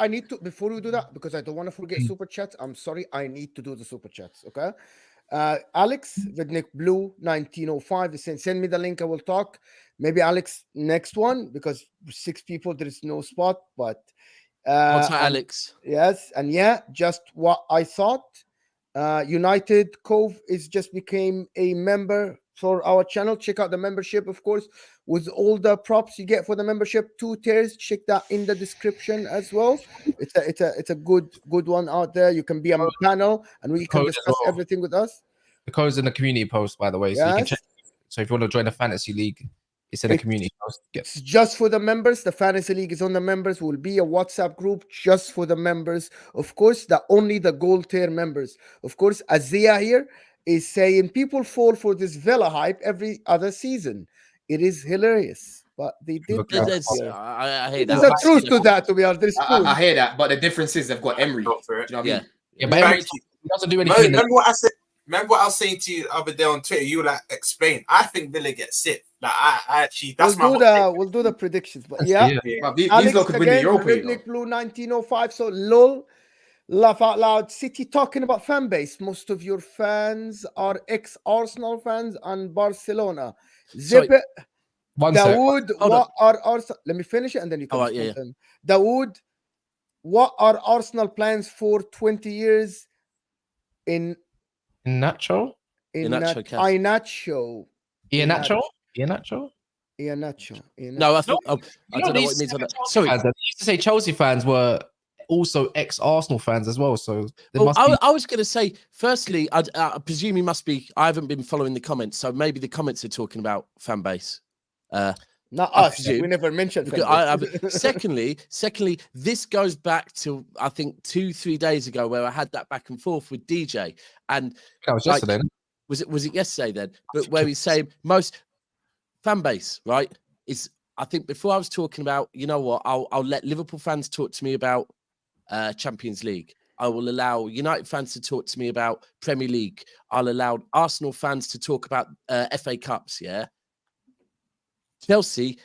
need to before we do that, because I don't want to forget super chats. I'm sorry, I need to do the super chats. Okay. Alex Vidnik Blue 1905 is saying, send me the link, I will talk. Maybe Alex next one, because 6 people there is no spot. But what's that, Alex? Yes, and just what I thought. United Cove is just became a member for our channel. Check out the membership, of course, with all the props you get for the membership. 2 tiers. Check that in the description as well. It's a good one out there. You can be on the panel and we can discuss everything with us. The code's in the community post, by the way, so you can check. So if you want to join the fantasy league, it's in the community post. It's just for the members. The fantasy league is on the members. Will be a WhatsApp group just for the members. Of course, only the gold tier members. Of course, Azia here is saying people fall for this Villa hype every other season. It is hilarious, but they did. I hate that. There's a truth to that, to be honest. I hear that, but the difference is they've got Emery. Do you know what I mean? Yeah, but Emery doesn't do anything. Remember what I said? Remember what I was saying to you the other day on Twitter? You were explain. I think Villa gets sick. I actually, that's we'll do the predictions. But these lot could win the Europa. Nick Blue 1905. So lol, laugh out loud. City talking about fan base. Most of your fans are ex-Arsenal fans and Barcelona. Zip it. Dawood, what are Arsenal? Let me finish it and then you can. Dawood, what are Arsenal plans for 20 years in Nacho? Ianacho. No, I think I don't know what it means on that. Sorry, I used to say Chelsea fans were also ex-Arsenal fans as well. So I was going to say, firstly, I presume you must be. I haven't been following the comments, so maybe the comments are talking about fan base. Not us. We never mentioned. Secondly, this goes back to I think 2-3 days ago where I had that back and forth with DJ, and that was yesterday. Was it yesterday then? But where he's saying most fan base, right? Is I think before I was talking about, you know what? I'll let Liverpool fans talk to me about Champions League. I will allow United fans to talk to me about Premier League. I'll allow Arsenal fans to talk about FA Cups. Yeah. Chelsea,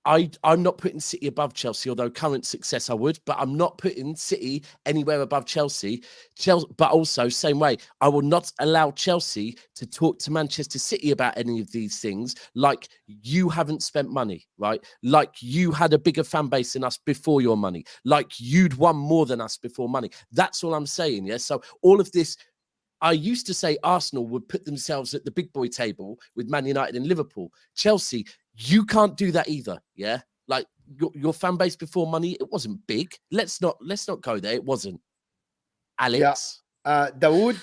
I'm not putting City above Chelsea, although current success I would, but I'm not putting City anywhere above Chelsea. But also, same way, I will not allow Chelsea to talk to Manchester City about any of these things like you haven't spent money, right? Like you had a bigger fan base than us before your money. Like you'd won more than us before money. That's all I'm saying, yeah? So all of this, I used to say Arsenal would put themselves at the big boy table with Man United and Liverpool. Chelsea, you can't do that either. Yeah, like your fan base before money, it wasn't big. Let's not go there. It wasn't. Alex, Dawood,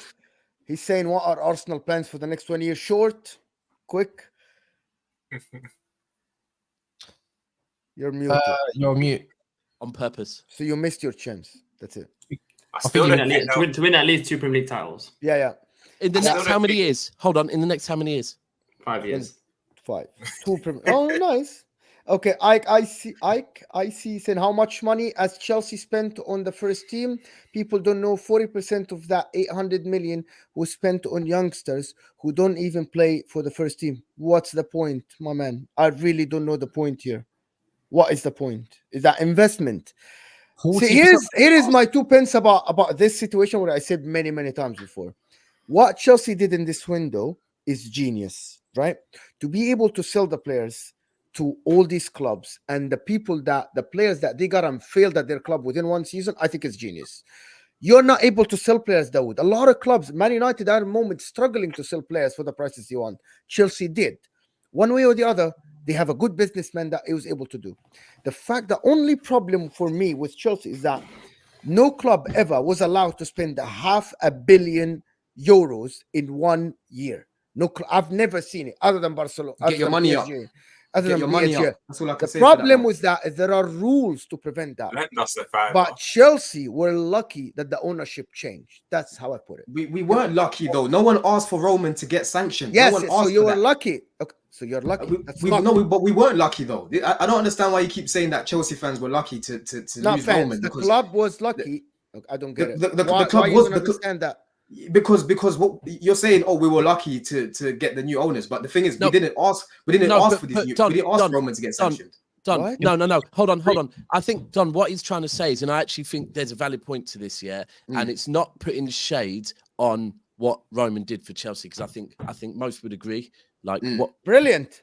he's saying, what are Arsenal plans for the next 20 years? Short, quick. You're muted. You're mute on purpose. So you missed your chance. That's it. To win at least 2 Premier League titles. Yeah. In the next how many years? Hold on. In the next how many years? 5 years. 5. Oh, nice. Okay, I see. Saying how much money has Chelsea spent on the first team? People don't know 40% of that 800 million was spent on youngsters who don't even play for the first team. What's the point, my man? I really don't know the point here. What is the point? Is that investment? See, here is my 2 pence about this situation, what I said many times before. What Chelsea did in this window is genius, right? To be able to sell the players to all these clubs and the players that they got and failed at their club within one season, I think it's genius. You're not able to sell players, Dawood. A lot of clubs, Man United at the moment, struggling to sell players for the prices they want. Chelsea did. One way or the other, they have a good businessman that he was able to do. The only problem for me with Chelsea is that no club ever was allowed to spend €500 million in 1 year. No, I've never seen it other than Barcelona. Get your money up. Get your money up. That's all I can say. The problem was that there are rules to prevent that. But Chelsea were lucky that the ownership changed. That's how I put it. We weren't lucky though. No one asked for Roman to get sanctioned. Yes, no one asked so you for were that. lucky. Okay, so you're lucky. But we weren't lucky though. I don't understand why you keep saying that Chelsea fans were lucky to not lose fans. Roman. The club was lucky. I don't get it. The club why was. You don't understand that? Because what you're saying, we were lucky to get the new owners, but the thing is, we didn't ask for these we didn't ask Roman to get sanctioned. Don, no, hold on. I think Don, what he's trying to say is, and I actually think there's a valid point to this, and it's not putting shade on what Roman did for Chelsea, because I think most would agree. What brilliant.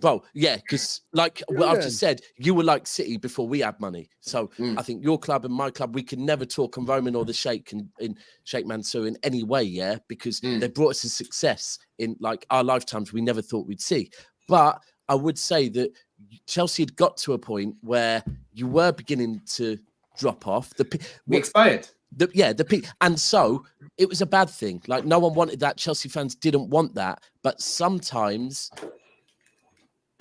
Well, yeah, because what I've just said, you were like City before we had money. So I think your club and my club, we can never talk on Roman or the Sheikh in Sheikh Mansour in any way, because they brought us a success in our lifetimes we never thought we'd see. But I would say that Chelsea had got to a point where you were beginning to drop off. We expired. The peak, and so it was a bad thing. No one wanted that. Chelsea fans didn't want that. But sometimes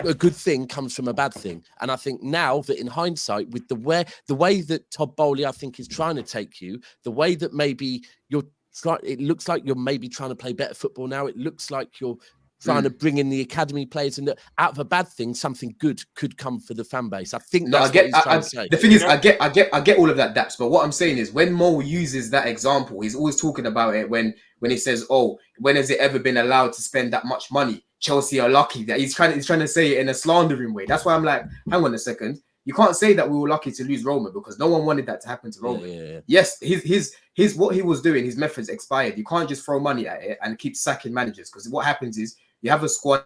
a good thing comes from a bad thing, and I think now that in hindsight, with the way that Todd Bowley I think is trying to take you, the way that maybe it looks like you're maybe trying to play better football now. It looks like you're trying to bring in the academy players, and out of a bad thing, something good could come for the fan base. I think that's what he's trying to say. The thing is, I get all of that, Daps. But what I'm saying is, when Mo uses that example, he's always talking about it when he says, when has it ever been allowed to spend that much money? Chelsea are lucky. That he's trying to say it in a slandering way. That's why I'm like, hang on a second. You can't say that we were lucky to lose Roman, because no one wanted that to happen to Roman. Yeah. Yes, his what he was doing, his methods expired. You can't just throw money at it and keep sacking managers, because what happens is you have a squad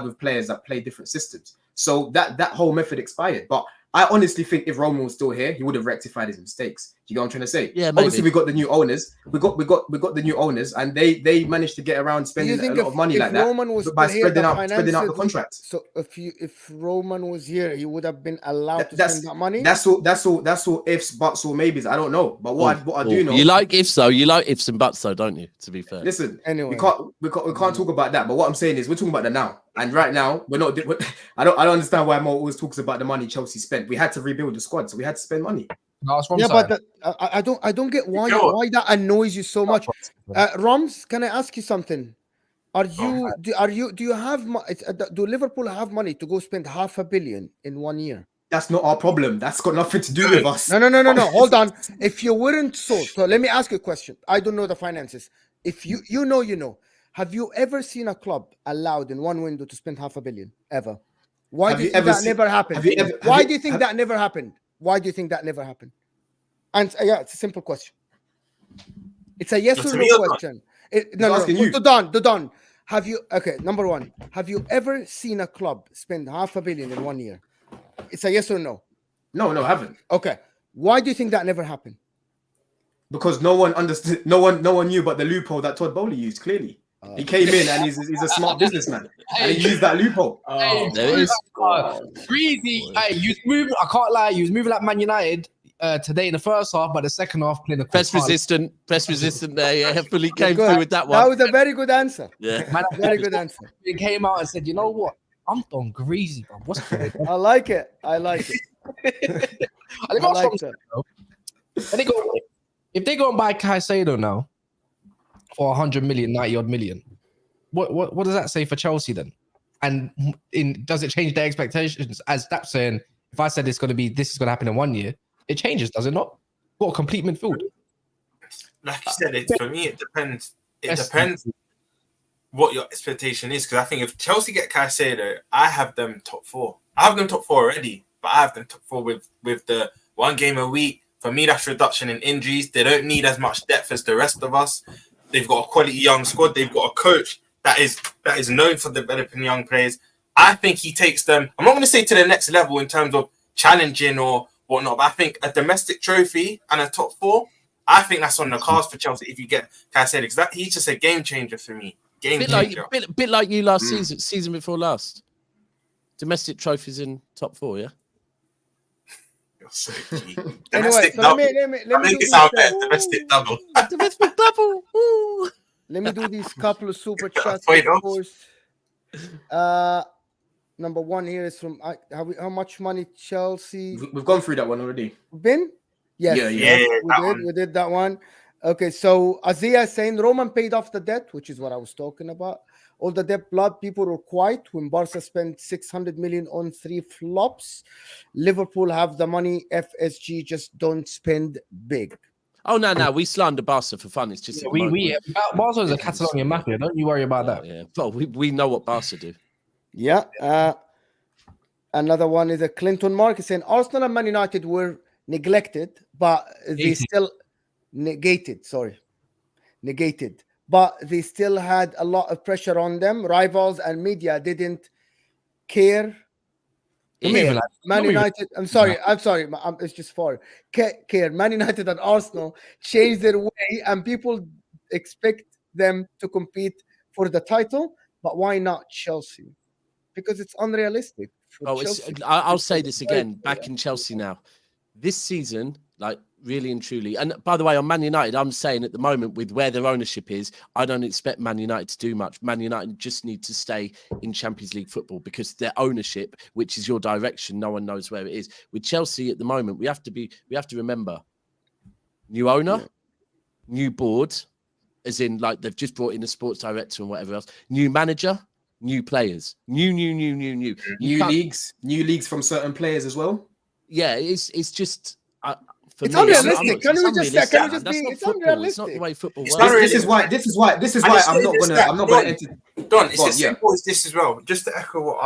with players that play different systems. So that whole method expired. But I honestly think if Roman was still here, he would have rectified his mistakes. Do you get what I'm trying to say? Yeah, maybe. Obviously we got the new owners. We got the new owners, and they managed to get around spending a lot of money like that by spreading out the contracts. So if Roman was here, he would have been allowed to spend that money. That's all ifs, buts, or maybes. I don't know, but what I do know. You like ifs though. You like ifs and buts though, don't you? To be fair. Listen, anyway, we can't talk about that. But what I'm saying is, we're talking about the now. And right now, we're not. I don't understand why Mo always talks about the money Chelsea spent. We had to rebuild the squad, so we had to spend money. But I don't get why that annoys you so much. Roms, can I ask you something? Do you have do Liverpool have money to go spend $500 million in 1 year? That's not our problem. That's got nothing to do with us. No. Hold on. If you weren't sold, so let me ask you a question. I don't know the finances. If you know. Have you ever seen a club allowed in one window to spend $500 million ever? Why do you think that never happened? Why do you think that never happened? Why do you think that never happened? And it's a simple question. It's a yes or no question. Don. Have you? Okay, number one. Have you ever seen a club spend $500 million in 1 year? It's a yes or no. No, I haven't. Okay. Why do you think that never happened? Because no one understood. No one knew about the loophole that Todd Bowley used. Clearly. He came in and he's a smart businessman, and he used that loophole. There it is. Greedy. Hey, you was moving. I can't lie. You was moving like Man United today in the first half, but the second half playing the press resistant there. Yeah, fully came through with that one. That was a very good answer. Yeah, very good answer. He came out and said, "You know what? I'm done greasy, bro. What's going on?" I like it. I like that. If they go and buy Caicedo now. for 100 million, 90 odd million. What does that say for Chelsea then? And does it change their expectations? As Daps saying, if I said this is going to happen in 1 year, it changes, does it not? What a complete midfield. Like you said, for me, it depends. It depends what your expectation is. Because I think if Chelsea get Caicedo, I have them top 4. I have them top 4 already, but I have them top 4 with the 1 game a week. For me, that's reduction in injuries. They don't need as much depth as the rest of us. They've got a quality young squad. They've got a coach that is known for developing young players. I think he takes them, I'm not going to say to the next level in terms of challenging or whatnot, but I think a domestic trophy and a top 4, I think that's on the cards for Chelsea if you get Caicedo, because he's just a game changer for me. Bit like you last season before last. Domestic trophies in top 4, yeah? You're so key. Anyway, Domestic double. Let me do this. Domestic double. Domestic double. Woo. Let me do these couple of super chats. Of course. Number 1 here is from how much money Chelsea? We've gone through that one already. Ben? Yes. Yeah. We did that one. Okay, so Azia is saying Roman paid off the debt, which is what I was talking about. All the debt blood people were quiet when Barca spent 600 million on 3 flops. Liverpool have the money. FSG just don't spend big. Oh no, we slander Barca for fun. It's just Barca is a Catalonian mafia. Don't you worry about that. Yeah, well, we know what Barca do. Yeah. Another one is a Clinton Mark saying Arsenal and Man United were neglected, but they still negated. But they still had a lot of pressure on them. Rivals and media didn't care. Man United, I'm sorry. It's just for care. Man United and Arsenal changed their way, and people expect them to compete for the title. But why not Chelsea? Because it's unrealistic. I'll say this again. Back in Chelsea now, this season, like really and truly. And by the way, on Man United, I'm saying at the moment with where their ownership is, I don't expect Man United to do much. Man United just need to stay in Champions League football because their ownership, which is your direction, no one knows where it is. With Chelsea at the moment, we have to remember new owner, new board, as in like they've just brought in a sports director and whatever else, new manager, new players, new leagues from certain players as well. Yeah, it's just. It's unrealistic. Can we just be? It's unrealistic. It's not the way football works. This is why I'm not gonna enter. Don, it's as simple as this as well. Just to echo what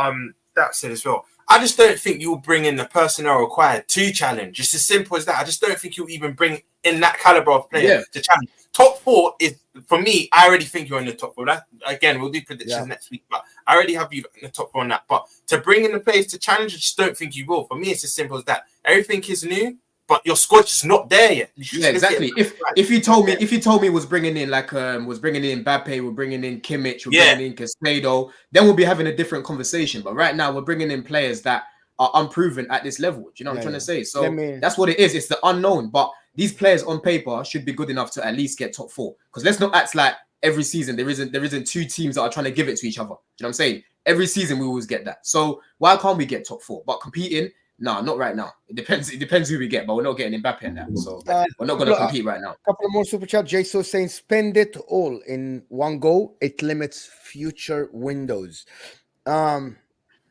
Daps said as well. I just don't think you'll bring in the personnel required to challenge. It's as simple as that. I just don't think you'll even bring in that caliber of player to challenge. Top 4 is, for me, I already think you're in the top 4. That, again, we'll do predictions next week, but I already have you in the top 4 on that. But to bring in the players to challenge, I just don't think you will. For me, it's as simple as that. Everything is new, but your squad's just not there yet. Yeah, exactly. If you told me was bringing in Mbappe, we're bringing in Kimmich, we're bringing in Caicedo, then we'll be having a different conversation. But right now, we're bringing in players that are unproven at this level. Do you know what I'm trying to say? So that's what it is. It's the unknown. But these players on paper should be good enough to at least get top 4. Because let's not act like every season there isn't 2 teams that are trying to give it to each other. Do you know what I'm saying? Every season we always get that. So why can't we get top 4? But competing. No, not right now. It depends who we get, but we're not getting Mbappe in that. So we're not going to compete right now. A couple of more super chat. Jason saying, spend it all in one go. It limits future windows.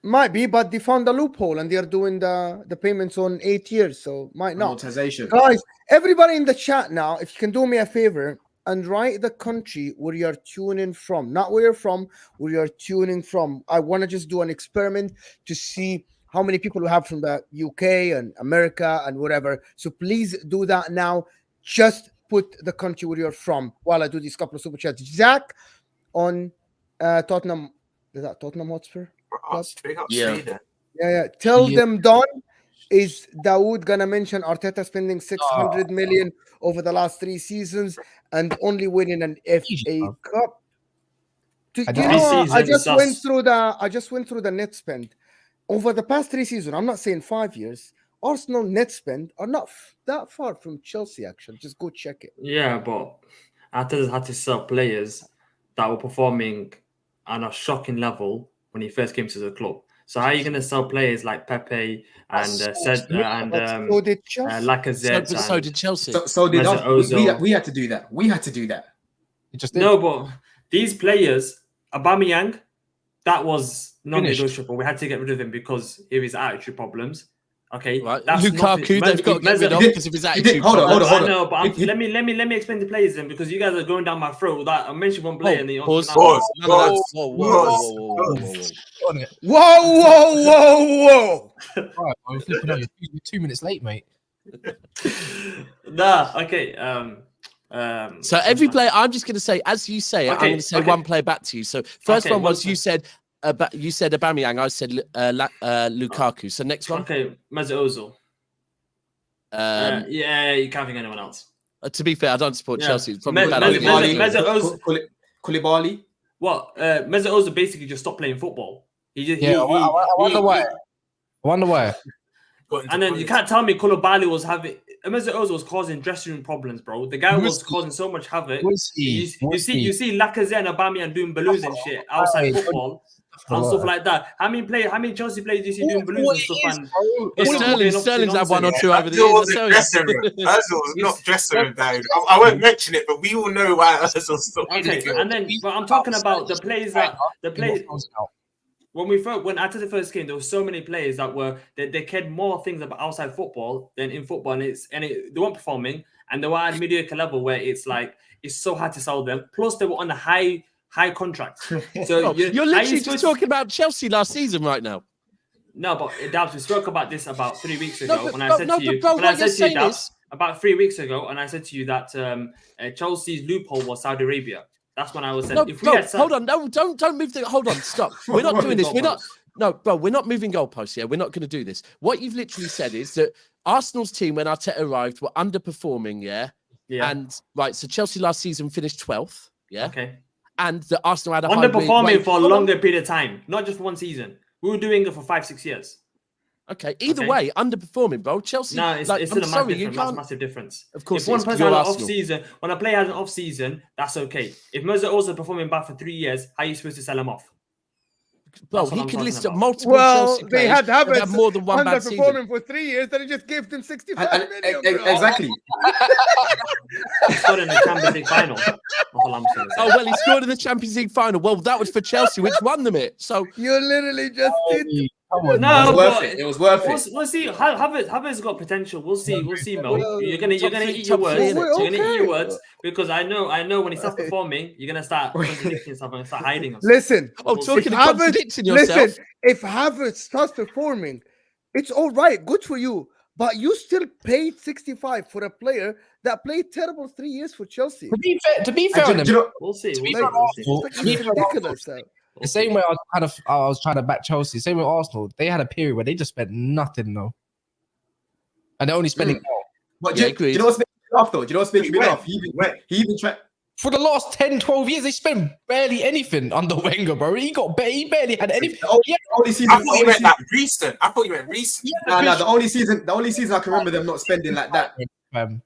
Might be, but they found a loophole and they are doing the payments on 8 years, so might not. Amortization. Guys, everybody in the chat now, if you can do me a favor and write the country where you're tuning from, not where you're from, where you're tuning from. I want to just do an experiment to see how many people we have from the UK and America and whatever. So please do that now. Just put the country where you're from while I do these couple of super chats. Zach on Tottenham. Is that Tottenham Hotspur? Yeah. Tell them, Don, is Dawood going to mention Arteta spending 600 million over the last 3 seasons and only winning an FA Cup? I just went through the net spend. Over the past 3 seasons, I'm not saying 5 years, Arsenal net spend are not that far from Chelsea, actually. Just go check it. Yeah, but Arteta had to sell players that were performing on a shocking level when he first came to the club. So how are you going to sell players like Pepe and Lacazette? So did Chelsea. So did us. We had to do that. It just did. No, but these players, Aubameyang, that was non-negotiable. We had to get rid of him because of his attitude problems. Okay, Right. that's Lukaku, they've got to get rid of because of his attitude. Hold on. I know, but let me explain the players then, because you guys are going down my throat. That I mentioned one player and the Pause. other. Whoa. Right, I'm flipping out. You're 2 minutes late, mate. Nah, okay. So every player, I'm just going to say, as you say it, I'm going to say one player back to you. So first one was you said Aubameyang, I said Lukaku. So next one. Okay, Mesut Ozil. Yeah, you can't think of anyone else. To be fair, I don't support Chelsea. It's probably Mesut Ozil. Koulibaly. What? Mesut Ozil basically just stopped playing football. I wonder why. And then you can't tell me Koulibaly was having. Mesut Ozil was causing dressing room problems, bro. The guy was causing so much havoc. You see Lacazette and Aubameyang doing balloons and shit outside football and stuff like that. How many Chelsea players do you see doing balloons and stuff? And Sterling's had one or two over the years. Ozil was not dressing room down. I won't mention it, but we all know why Ozil's still. Okay, and then but I'm talking about the players. When Atlanta first came, there were so many players that they cared more things about outside football than in football, and they weren't performing, and they were at a mediocre level where it's so hard to sell them. Plus, they were on a high contract. So you're literally just talking about Chelsea last season right now. No, but Daps, we spoke about this about 3 weeks ago about 3 weeks ago, and I said to you that Chelsea's loophole was Saudi Arabia. That's when I was saying. Hold on, don't move. Hold on, stop. We're not doing this. We're not moving goalposts. Yeah, we're not going to do this. What you've literally said is that Arsenal's team, when Arteta arrived, were underperforming. Yeah. And right, so Chelsea last season finished 12th. Yeah. Okay. And the Arsenal had a underperforming for a longer period of time, not just 1 season. We were doing it for 5-6 years. Okay. Either way, underperforming, bro. Chelsea. No, it's still a massive difference. Of course, if one person has an off season, when a player has an off season, that's okay. If Mesut Ozil performing bad for 3 years, how are you supposed to sell him off? Well, he could list multiple. Well, they had Havertz more than one bad season. Underperforming for 3 years, then he just gave them 65 million. Exactly. He scored in the Champions League final. Oh well, he scored in the Champions League final. Well, that was for Chelsea, which won them it. So you literally just did. It was worth it. We'll see. Havertz got potential. We'll see, Mo. You're gonna eat your words. You're gonna eat your words because I know when he starts performing, you're gonna start contradicting yourself and start hiding us. Listen, contradicting yourself. Listen, if Havertz starts performing, it's all right, good for you. But you still paid 65 for a player that played terrible 3 years for Chelsea. To be fair, we'll see. It's ridiculous. The same way I was trying to back Chelsea. Same with Arsenal. They had a period where they just spent nothing though, and they're only spending more. But do you know what's making me laugh though? Do you know what's making me laugh? He even tried. For the last 10, 12 years, they spent barely anything under Wenger, bro. He barely had anything. Only season, I thought you meant like recent. No, the only season I can remember them not spending like that. The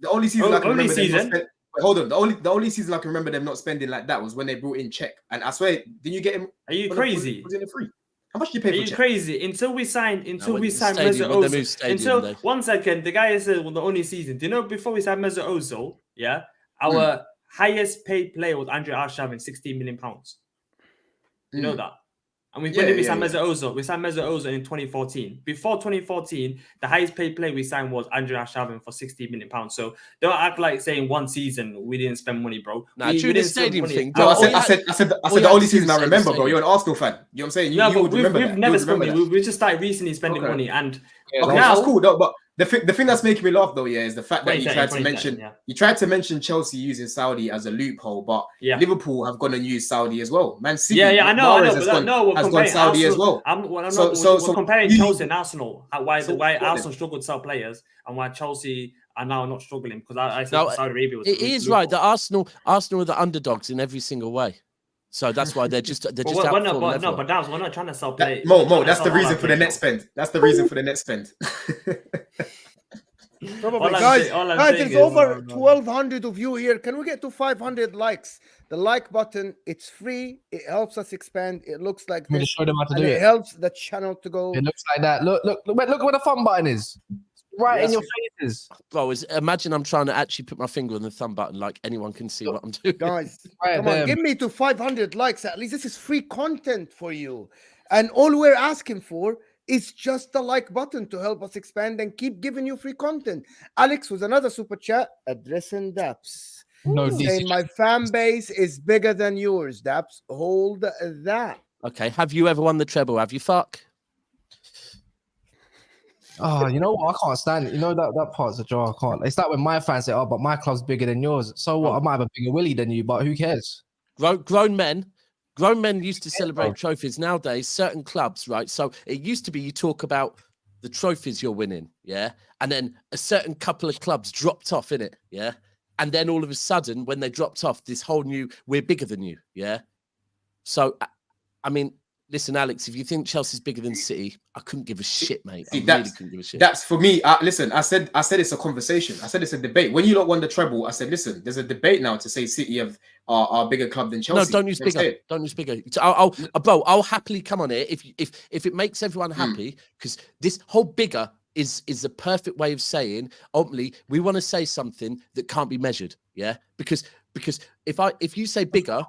only season I can remember them not spending. Hold on. The only season I can remember them not spending like that was when they brought in Czech. And I swear, didn't you get him? Are you crazy? Was in the free? How much did you pay for Czech? Are you crazy? Until we signed Mesut Ozil. One second, the guy said, well, the only season. Do you know before we signed Mesut Ozil, yeah, our highest paid player was Andre Arshavin, £16 million. You know that? And when did we sign Mesut Ozil? We signed Mesut Ozil in 2014. Before 2014, the highest paid player we signed was Andre Arshavin for £16 million. So don't act like saying 1 season we didn't spend money, bro. During the stadium thing. No, I said the only season I remember, bro. You're an Arsenal fan. You know what I'm saying? You would remember that. We've never spent money. We just started recently spending money. And now, that's cool, though, but the thing that's making me laugh though, is the fact that you tried to mention Chelsea using Saudi as a loophole, but Liverpool have gone and used Saudi as well. Man City, I know. Has gone Saudi as well. We're comparing Chelsea and Arsenal. Why Arsenal struggled to sell players and why Chelsea are now not struggling? Because I said Saudi Arabia was. It is right that Arsenal are the underdogs in every single way. So that's why they're just but Dams, we're not trying to sell players. Mo, that's the reason for the net spend. That's the reason for the net spend. Probably, guys, it's over 1,200 of you here. Can we get to 500 likes? The like button, it's free. It helps us expand. It looks like this. Show them how to do it helps the channel to go. It looks like that. Look where the fun button is. right in Yes. your faces. Bro, imagine I'm trying to actually put my finger on the thumb button like anyone can see what I'm doing. Guys, Right, come on, them. give me to 500 likes at least. This is free content for you. And all we're asking for is just the like button to help us expand and keep giving you free content. Alex with another super chat addressing Daps. No, Saying my fan base is bigger than yours, Daps. Hold that. Okay, have you ever won the treble? Have you, fuck? Oh, you know what? I can't stand it. You know that part's a draw. I can't. It's like when my fans say, "Oh, but my club's bigger than yours." So what? I might have a bigger willy than you, but who cares? Grown men used to celebrate trophies. Nowadays, certain clubs, right? So it used to be you talk about the trophies you're winning, yeah? And then a certain couple of clubs dropped off in it, yeah? And then all of a sudden, when they dropped off, this whole new, we're bigger than you, yeah? So, I mean, listen, Alex, if you think Chelsea's bigger than City, I couldn't give a shit, mate. I really couldn't give a shit. That's for me. Listen, I said it's a conversation. I said it's a debate. When you lot won the treble, I said, listen, there's a debate now to say City are a bigger club than Chelsea. No, don't use bigger. Don't use bigger. I'll happily come on here if it makes everyone happy, because this whole bigger is the perfect way of saying ultimately we want to say something that can't be measured. Yeah, because if you say bigger,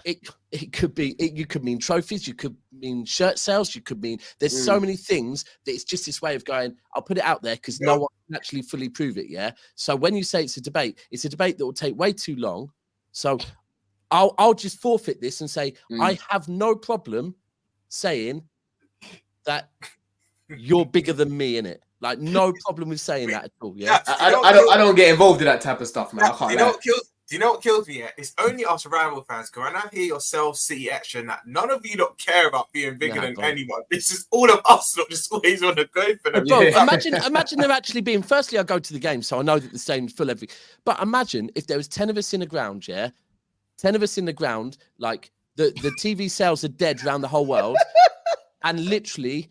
it could be you could mean trophies, you could mean shirt sales, you could mean there's so many things that it's just this way of going, I'll put it out there because no one can actually fully prove it. Yeah. So when you say it's a debate that will take way too long. So I'll just forfeit this and say I have no problem saying that you're bigger than me in it. Like no problem with saying that at all. Yeah. I don't get involved in that type of stuff, man. I can't lie. Do you know what kills me? Yeah? It's only us rival fans. Because when I hear yourself, City Extra, and that none of you don't care about being bigger than anyone. This is all of us, not just always want to go for them. Bro, imagine there actually being. Firstly, I go to the game, so I know that the stadium's full every. But imagine if there was 10 of us in the ground, yeah, 10 of us in the ground, like the TV sales are dead around the whole world, and literally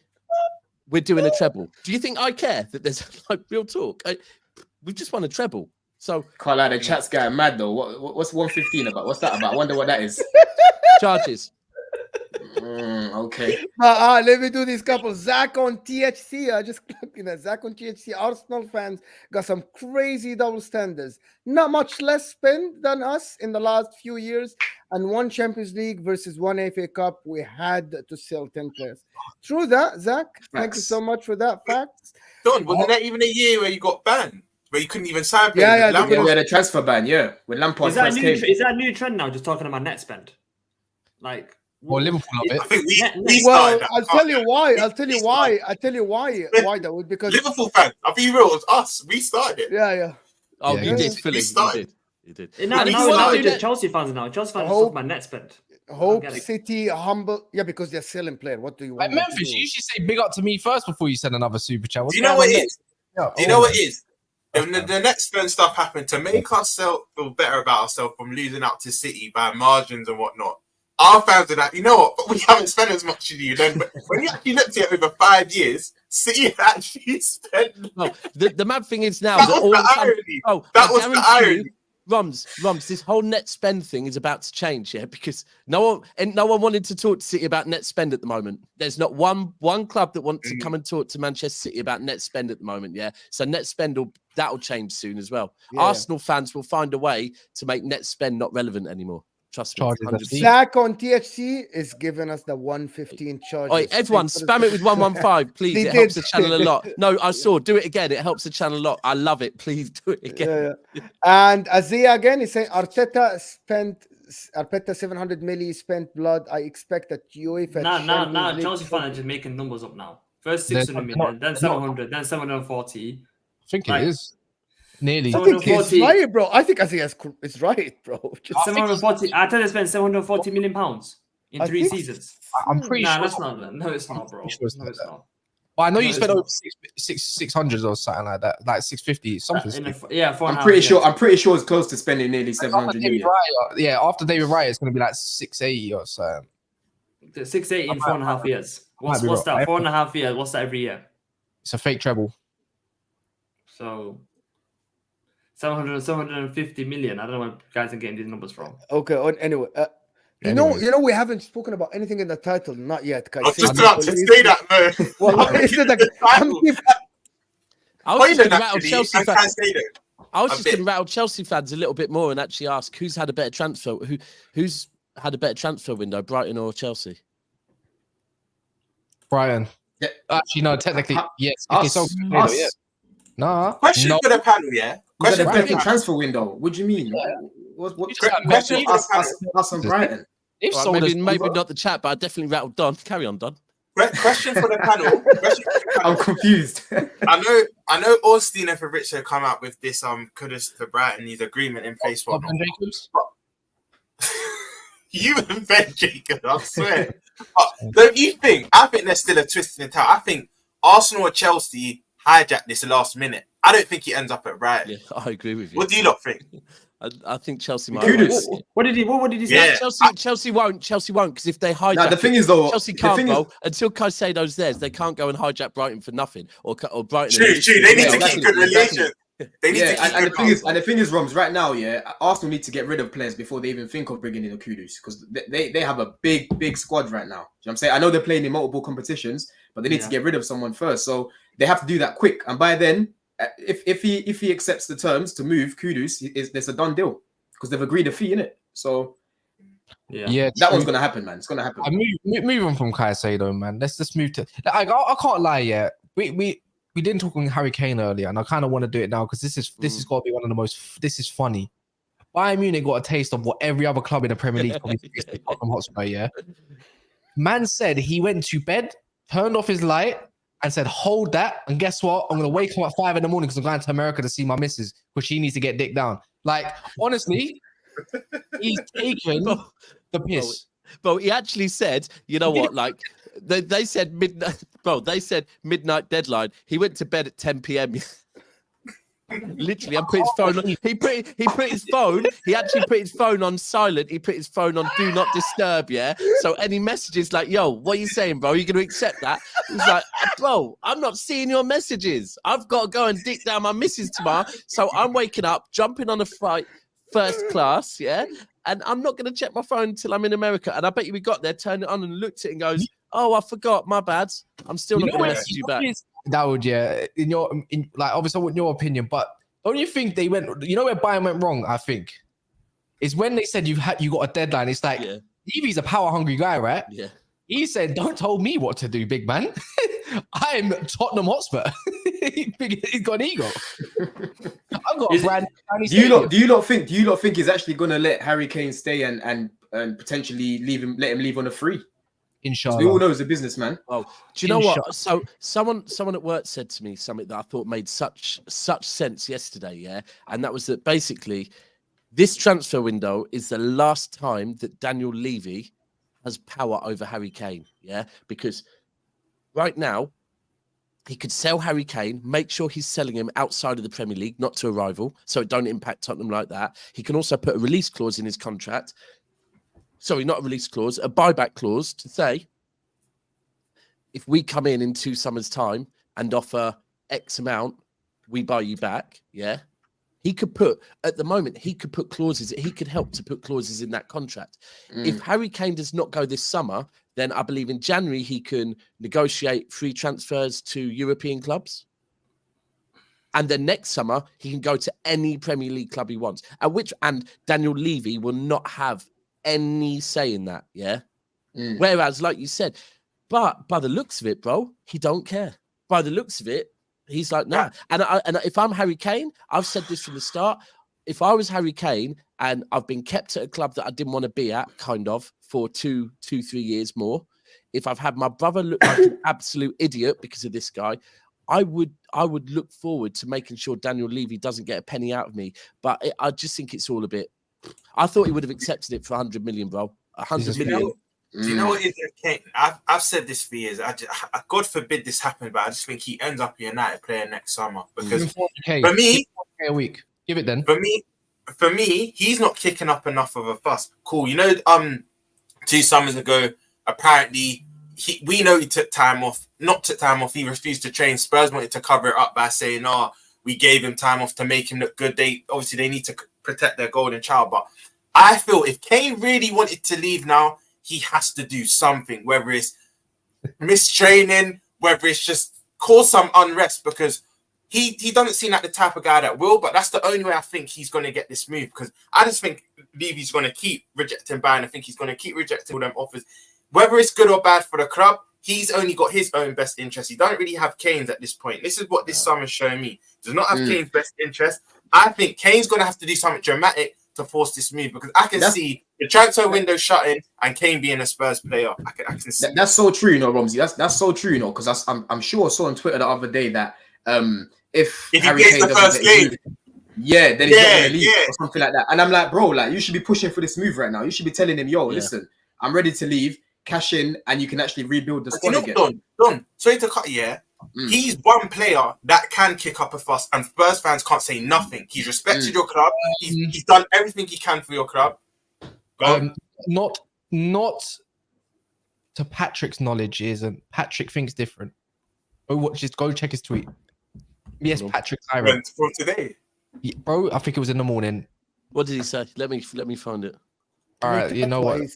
we're doing a treble. Do you think I care that there's like real talk? We've just won a treble. So can't lie, the chat's going mad though. What's 115 about? What's that about? I wonder what that is. Charges. Okay. Let me do this couple. Zach on THC. I just clicked in that. Zach on THC. Arsenal fans got some crazy double standards. Not much less spend than us in the last few years. And one Champions League versus one FA Cup. We had to sell 10 players. True that, Zach. Thank you so much for that fact. Don, wasn't that even a year where you got banned? Where you couldn't even sign players? Yeah, we had a transfer ban, when Lampard first came. Is that a new trend now, just talking about net spend? Like, well, Liverpool love it. I think we started that. I'll tell you why. Why though? Because Liverpool fans, I'll be real, it's us. We started it. Yeah. Oh, you did, Philly. You did. Now it's just Chelsea fans now. Chelsea fans talk about net spend. Hope City humble. Yeah, because they're selling players. What do you want? Memphis, you should say big up to me first before you send another super chat. Do you know what it is? Do you know what it is? The next spend stuff happened to make ourselves feel better about ourselves from losing out to City by margins and whatnot. Our fans are like, you know what? But we haven't spent as much as you. Then, but when you actually looked at it over 5 years, City actually spent. No, the mad thing is now that was the irony. That was the irony. Rums, this whole net spend thing is about to change, yeah, because no one wanted to talk to City about net spend at the moment. There's not one club that wants to come and talk to Manchester City about net spend at the moment, yeah. So net spend that'll change soon as well. Yeah. Arsenal fans will find a way to make net spend not relevant anymore. Trust me. Zach on THC is giving us the 115 charge. Oh, everyone, spam it with 115, please. It helps the channel a lot. No, I saw. Do it again. It helps the channel a lot. I love it. Please do it again. Yeah. And Azia again is saying Arteta 700 million spent blood. I expect that UEFA. Now Chelsea fans are just making numbers up now. First 600 million, then 700, then 740. I think it is. Nearly. I think he's right, bro. I think Azia is right, bro. 740. I thought they spent 740 million pounds in 3 seasons. I'm pretty sure. That's not. No, it's not, bro. It's not. Well, I know you spent over 600 or something like that, like 650 something. I'm pretty sure it's close to spending nearly 700 million. Yeah, after David Wright, it's going to be like 680 or so. 680 in 4.5 years. What's that? 4.5 years. What's that every year? It's a fake treble. So 750 million. I don't know where guys are getting these numbers from. Okay. Anyway, you know, we haven't spoken about anything in the title, not yet. I was just about to say that, man. Well, I was just Hojlund going to rattle actually, Chelsea and fans. Caicedo. I was a just bit. going to rattle Chelsea fans a little bit more and actually ask who's had a better transfer. Who's had a better transfer window, Brighton or Chelsea? Brighton. Yeah. Actually, no. Technically, yes. Us. Yeah. Nah. Question No. for the panel, yeah? We've had Question a for the better panel. transfer window. What do you mean? What Question for the panel. us and Brighton. They've All sold right, us maybe over. not the chat, but I definitely rattled Don. Carry on, Don. Question for the panel. Question for the panel. I'm confused. I know Ornstein and Fabrizio come out with this Kudus to Brighton, his agreement in place for Ben Jacobs. you and Ben Jacobs, I swear. But don't you think? I think there's still a twist in the tail. I think Arsenal or Chelsea hijacked this last minute. I don't think he ends up at Brighton. Yeah, I agree with you. What do you lot think? I think Chelsea might. Kudus. What did he say? Yeah. Chelsea won't because if they hijack, Now the thing is though, Chelsea the can't thing go is, until Caicedo's theirs. They can't go and hijack Brighton for nothing, or Brighton. True. They need to exactly, keep good relations. They need to keep and good the thing is, Roms, right now, Arsenal need to get rid of players before they even think of bringing in a Kudus because they have a big squad right now. You know what I'm saying? I know they're playing in multiple competitions, but they need to get rid of someone first. So they have to do that quick. And by then, if he accepts the terms to move Kudus, there's a done deal because they've agreed a fee in it. So Yeah, that one's gonna happen, man. It's gonna happen. Move on from Caicedo, man. Let's just move to. I can't lie. Yeah, we didn't talk on Harry Kane earlier, and I kind of want to do it now because this has got to be one of the most. This is funny. Bayern Munich got a taste of what every other club in the Premier League probably faced in Tottenham Hotspur. Yeah, man said he went to bed, turned off his light, and said, "Hold that." And guess what? I'm gonna wake up at 5 a.m. because I'm going to America to see my missus because she needs to get dick down. Like honestly, he's taken the piss. Bro, he actually said, you know what? Like they said midnight. Bro, they said midnight deadline. He went to bed at 10 p.m. Literally, I put his phone on. He put his phone. He actually put his phone on silent. He put his phone on do not disturb. Yeah. So any messages like, "Yo, what are you saying, bro? Are you going to accept that?" He's like, "Bro, I'm not seeing your messages. I've got to go and dick down my missus tomorrow. So I'm waking up, jumping on a flight, first class. Yeah." And I'm not going to check my phone until I'm in America. And I bet you we got there, turned it on and looked at it and goes, "Oh, I forgot. My bad. I'm still not going to message you back." That would, yeah. Like, obviously, I want your opinion, but don't you think they went? You know where Bayern went wrong? I think is when they said you got a deadline. It's like Levy's a power hungry guy, right? Yeah. He said, "Don't tell me what to do, big man. I'm Tottenham Hotspur." He's got an ego. I've got a brand. Do you not think he's actually gonna let Harry Kane stay and potentially let him leave on a free? Inshallah. We all know he's a businessman. Oh, do you know what? So someone at work said to me something that I thought made such sense yesterday, yeah? And that was that basically this transfer window is the last time that Daniel Levy has power over Harry Kane, yeah? Because right now, he could sell Harry Kane, make sure he's selling him outside of the Premier League, not to a rival, so it don't impact Tottenham like that. He can also put a release clause in his contract. Sorry, not a release clause, a buyback clause to say, if we come in 2 summers' time and offer X amount, we buy you back, yeah? He could put, at the moment, clauses, he could help to put clauses in that contract. If Harry Kane does not go this summer, then I believe in January he can negotiate free transfers to European clubs. And then next summer, he can go to any Premier League club he wants. And Daniel Levy will not have any say in that, yeah? Whereas, like you said, but by the looks of it, bro, he don't care. By the looks of it, he's like, nah. And if I'm Harry Kane, I've said this from the start. If I was Harry Kane and I've been kept at a club that I didn't want to be at, kind of, for 3 years more, if I've had my brother look like an absolute idiot because of this guy, I would look forward to making sure Daniel Levy doesn't get a penny out of me. But I just think it's all a bit. I thought he would have accepted it for 100 million, bro. 100 million. Do you know what it is, Kane? I've said this for years. God forbid this happens, but I just think he ends up a United player next summer because for me, a week, give it then. For me, he's not kicking up enough of a fuss. Cool, you know, 2 summers ago, apparently we know he took time off. Not took time off. He refused to train. Spurs wanted to cover it up by saying, "Oh, we gave him time off to make him look good." They need to protect their golden child, but I feel if Kane really wanted to leave now, he has to do something, whether it's mistraining, whether it's just cause some unrest, because he doesn't seem like the type of guy that will, but that's the only way I think he's going to get this move, because I just think Levy's going to keep rejecting Bayern. I think he's going to keep rejecting all them offers. Whether it's good or bad for the club, he's only got his own best interest. He don't really have Kane's at this point. This is what this summer's showing me. Does not have Kane's best interest. I think Kane's going to have to do something dramatic to force this move, because I can see the transfer window shutting and Kane being a Spurs player. I can see that's so true, you know, Romsey. That's so true, you know, because I'm sure I saw on Twitter the other day that if Harry Kane doesn't get his move, then he's not going to leave or something like that. And I'm like, bro, like, you should be pushing for this move right now. You should be telling him, yo, listen, I'm ready to leave, cash in, and you can actually rebuild the squad again. Don, sorry to cut you. He's one player that can kick up a fuss, and Spurs fans can't say nothing. He's respected your club. He's done everything he can for your club. Not to Patrick's knowledge isn't. Patrick thinks different. Go check his tweet. Yes, Patrick's Iron. From today. Yeah, bro, I think it was in the morning. What did he say? Let me find it. All right, you know what? I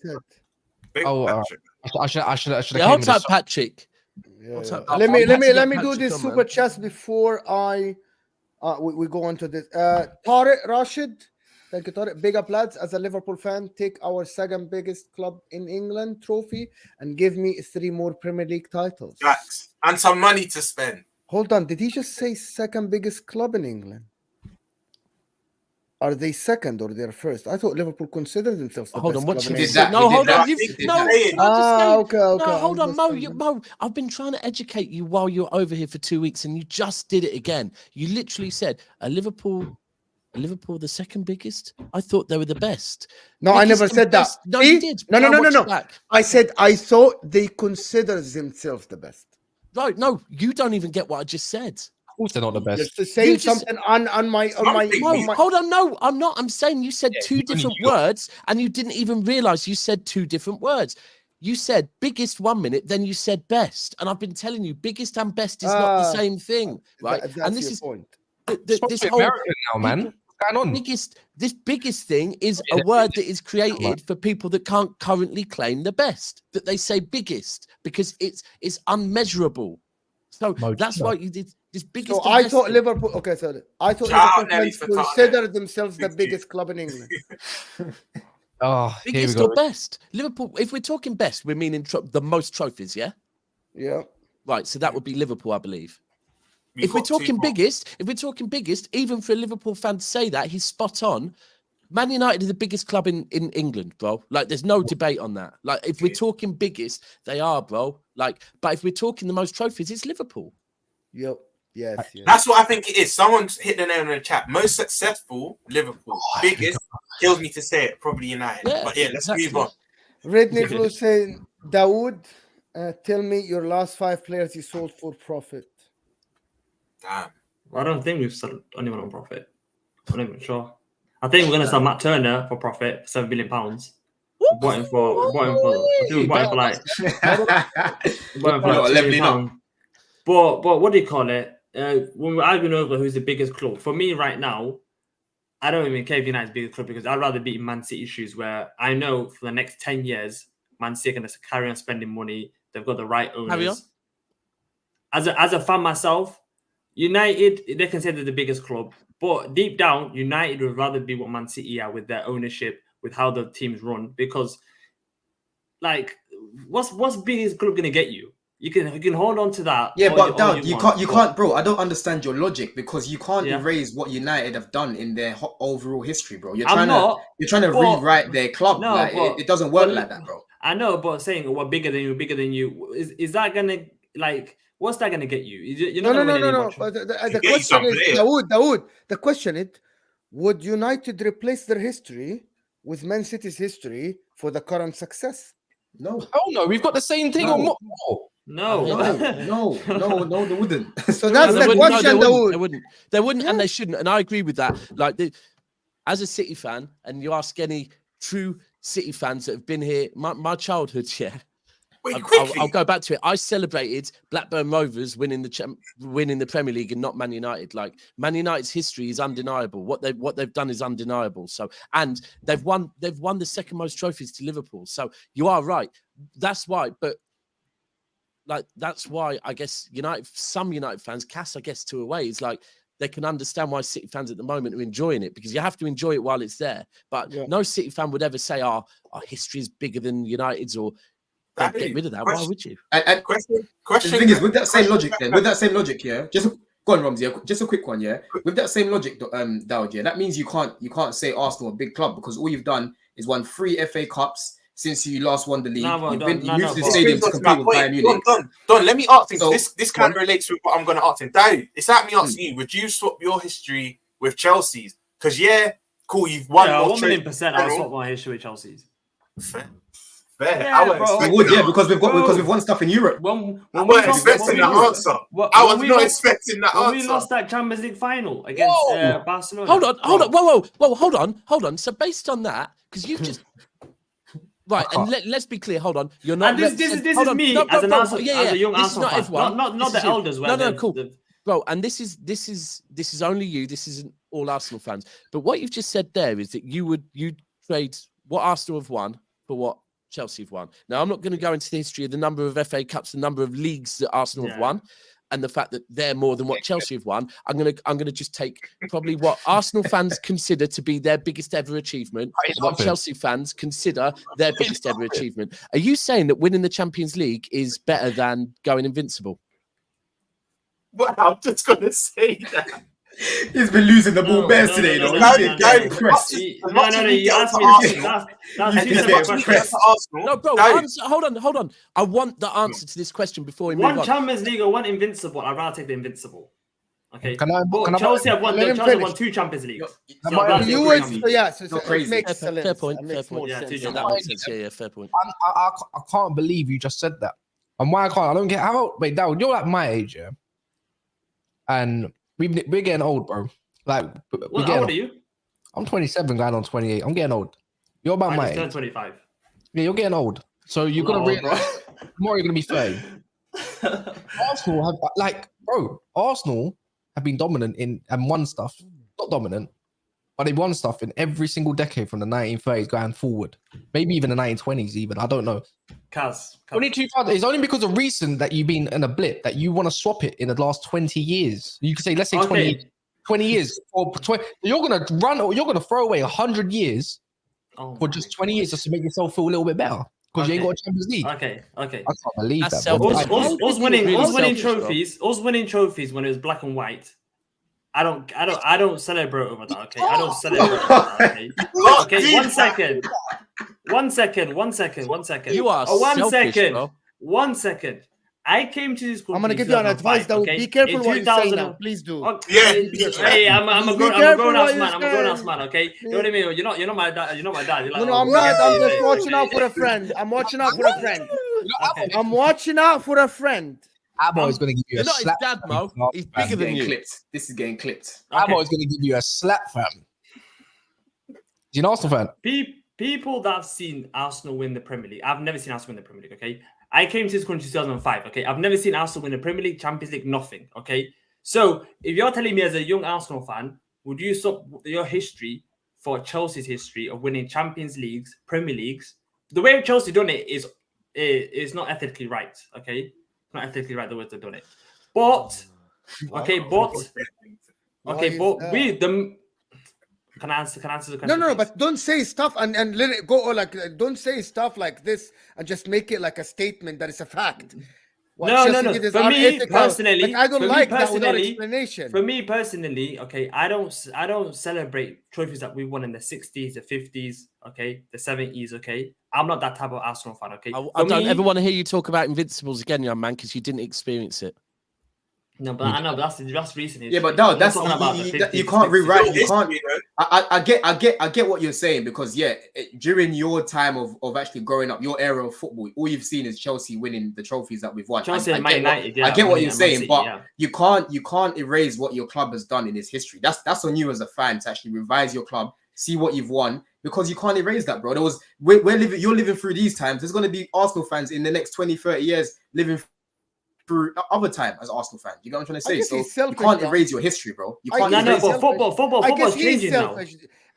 should have. Yeah, hold tight, Patrick. Let me do this super chat before we go on to this. Tariq Rashid, thank you, Tariq. Big up, lads. As a Liverpool fan, take our second biggest club in England trophy and give me 3 more Premier League titles. Facts. And some money to spend. Hold on, did he just say second biggest club in England? Are they second or they're first? I thought Liverpool considered themselves the hold best on, what club you in did England. that? No, hold on. Okay. No, hold on, Mo. I've been trying to educate you while you're over here for 2 weeks, and you just did it again. You literally said Liverpool, the second biggest. I thought they were the best. No, I never said that. No, you did. No. I said I thought they consider themselves the best. Right? No, you don't even get what I just said. Of course, they're not the best. Just to say something on my. Hold on, no, I'm not. I'm saying you said 2 different words, and you didn't even realize you said 2 different words. You said biggest 1 minute, then you said best, and I've been telling you biggest and best is not the same thing, right? And this is point. This whole American now, man. What's going on? This biggest thing is a word that is created for people that can't currently claim the best. That they say biggest because it's unmeasurable. So that's why you did this biggest. So I thought Liverpool. Okay, sorry. I thought Liverpool consider themselves the biggest club in England. Biggest or best? Liverpool. If we're talking best, we're meaning the most trophies. Yeah. Yeah. Right. So that would be Liverpool, I believe. If we're talking biggest, even for a Liverpool fan to say that, he's spot on. Man United are the biggest club in England, bro. Like, there's no debate on that. Like, if we're talking biggest, they are, bro. Like, but if we're talking the most trophies, it's Liverpool. Yep. Yes. That's what I think it is. Someone's hit the nail in the chat. Most successful, Liverpool. Biggest, kills me to say it, probably United. Yeah, but yeah, let's move on. Redney Flu saying, Dawood, tell me your last 5 players you sold for profit. Damn. Well, I don't think we've sold anyone on profit. I'm not even sure. I think we're going to sell Matt Turner for profit, £7 billion. Bought him for like £2 million. But what do you call it? When we're arguing over who's the biggest club, for me right now, I don't even care if United's biggest club, because I'd rather be in Man City shoes, where I know for the next 10 years, Man City are going to carry on spending money. They've got the right owners. As a fan myself, United, they consider the biggest club, but deep down, United would rather be what Man City are with their ownership, with how the teams run. Because, like, what's biggest club going to get you? You can hold on to that. Yeah, but Dad, you can't, bro. I don't understand your logic, because you can't erase what United have done in their overall history, bro. You're trying to rewrite their club. No, it doesn't work like that, bro. I know, but saying we're bigger than you, is that gonna, like? What's that going to get you? You're not no. But the question is, Dawood, the question is, would United replace their history with Man City's history for the current success? No. Oh, no. We've got the same thing or more. No, they wouldn't. So that's the question, Dawood. They wouldn't, and they shouldn't. And I agree with that. Like, as a City fan, and you ask any true City fans that have been here, my childhood, I'll go back to it. I celebrated Blackburn Rovers winning the Premier League and not Man United. Like, Man United's history is undeniable. What they've done is undeniable. So, and they've won the second most trophies to Liverpool. So you are right. That's why. But like that's why I guess some United fans, Cass, I guess, to a way, is like they can understand why City fans at the moment are enjoying it, because you have to enjoy it while it's there. But no City fan would ever say, our history is bigger than United's, or get rid of that. Why would you? And question. The thing is, with that same logic, yeah, go on, Ramsey. Just a quick one, yeah. With that same logic, Dowd, yeah, that means you can't say Arsenal a big club, because all you've done is won 3 FA Cups since you last won the league. You moved to the stadium to compete with Bayern Munich. Don, let me ask him. So, this kind of relates with what I'm going to ask him. Dowd, it's like me asking you, would you swap your history with Chelsea's? Because cool, you've won more. 1,000,000%. I'll swap my history with Chelsea's. Fair. You would, because we've won stuff in Europe. I wasn't expecting that answer. I was not expecting that answer. We lost that Champions League final against Barcelona. Hold on. So based on that, because you've just right, and let's be clear. Hold on, you're not. And this is me as an Arsenal, as a young Arsenal fan. Not the elders. No, cool, bro. And this is only you. This isn't all Arsenal fans. But what you've just said there is that you'd trade what Arsenal have won for what Chelsea have won. Now, I'm not going to go into the history of the number of FA Cups, the number of leagues that Arsenal have won, and the fact that they're more than what Chelsea have won. I'm gonna just take probably what Arsenal fans consider to be their biggest ever achievement, and what Chelsea fans consider their biggest ever achievement. Are you saying that winning the Champions League is better than going invincible? Well, I'm just going to say that. He's been losing the ball bears today, though. No, you asked me to No, bro, hold on. I want the answer to this question before we move on. One Champions League or one Invincible. I'd rather take the Invincible. Okay. Chelsea have won 2 Champions Leagues. Fair point. Yeah, fair point. I can't believe you just said that. And why I can't? I don't get how. Wait, Dowd, you're like my age, yeah? And we're getting old, bro. Like, how old are you? I'm 27, going on 28. I'm getting old. You're about my age. I just turned 25. Yeah, you're getting old. So you're gonna realize tomorrow you're gonna be 30. Arsenal have been dominant and won stuff. Not dominant, but they won stuff in every single decade from the 1930s going forward. Maybe even the 1920s, even. I don't know. Kaz. Only 2000. It's only because of recent that you've been in a blip that you want to swap it in the last 20 years. You could say, let's say 20 years. You're going to run, or you're going to throw away 100 years for just 20 years just to make yourself feel a little bit better. Because you ain't got a Champions League. Okay. I can't believe That's that. Us winning trophies when it was black and white. I don't celebrate over that. Okay, I don't celebrate over that. Okay, one second. You are selfish, bro. 1 second. I came to this country. I'm gonna give you an advice that be careful what you say now. Please do. Hey, I'm a grown-ass man. Okay, you know what I mean. You're not my dad. You're not my dad. You're like, No, I'm not. I'm just watching out for a friend. I'm watching out for a friend. Amo is going to give you a slap. You're not his dad, Mo. He's bigger than you. This is getting clipped. Amo is going to give you a slap, fam. You're an Arsenal fan. People that have seen Arsenal win the Premier League. I've never seen Arsenal win the Premier League, okay? I came to this country in 2005, okay? I've never seen Arsenal win the Premier League, Champions League, nothing, okay? So, if you're telling me as a young Arsenal fan, would you stop your history for Chelsea's history of winning Champions Leagues, Premier Leagues? The way Chelsea done it is not ethically right, okay? Not ethically right the way they've done it. But, Can I answer the question? No, but don't say stuff and let it go. Or like, don't say stuff like this and just make it like a statement that is a fact. No. For me personally, like, I don't like that without explanation. For me personally, okay, I don't celebrate trophies that we won in the 60s, the 50s, okay, the 70s, okay. I'm not that type of Arsenal fan, okay. I don't ever want to hear you talk about Invincibles again, young man, because you didn't experience it. No, but I know that's recent. Yeah, but no, that's you can't rewrite. You can't. I get what you're saying, because during your time of actually growing up, your era of football, all you've seen is Chelsea winning the trophies that we've won. Chelsea and Man United. I get what you're saying, but you can't erase what your club has done in its history. That's on you as a fan to actually revise your club, see what you've won, because you can't erase that, bro. You're living through these times. There's going to be Arsenal fans in the next 20, 30 years living through other time as Arsenal fan. You know what I'm trying to say? So you can't erase your history, bro. You can't. But football is changing now.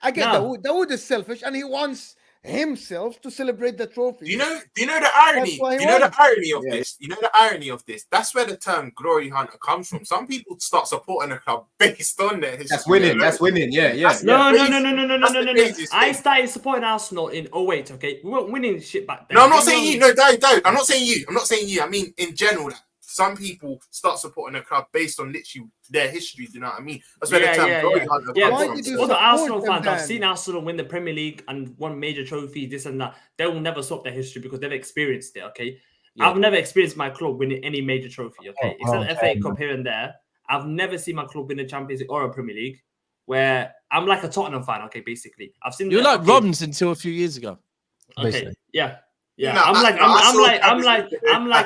I get Dawood is selfish, and he wants himself to celebrate the trophy. Do you know the irony? That's why he Do you know the won. irony of Yeah. this? You know the irony of this? That's where the term glory hunter comes from. Some people start supporting a club based on their history. That's winning. That's winning. Yeah. That's- No. That's the No. craziest I thing. started supporting Arsenal in 08, okay? We weren't winning shit back then. No, I'm not saying you. No, don't. I'm not saying you. I'm not saying you. I mean, in general, that some people start supporting a club based on literally their history. Do you know what I mean? That's where the term glory hunter Yeah, Why comes did from. you all the support Arsenal them fans, I've then? seen Arsenal win the Premier League and won major trophies, this and that. They will never swap their history because they've experienced it, okay? Yeah. I've never experienced my club winning any major trophy, okay? It's an Oh, FA Cup here and there. I've never seen my club win a Champions League or a Premier League where I'm like a Tottenham fan, okay, basically. I've seen You're like okay, Roms until a few years ago. Okay, Basically. yeah. No, I'm like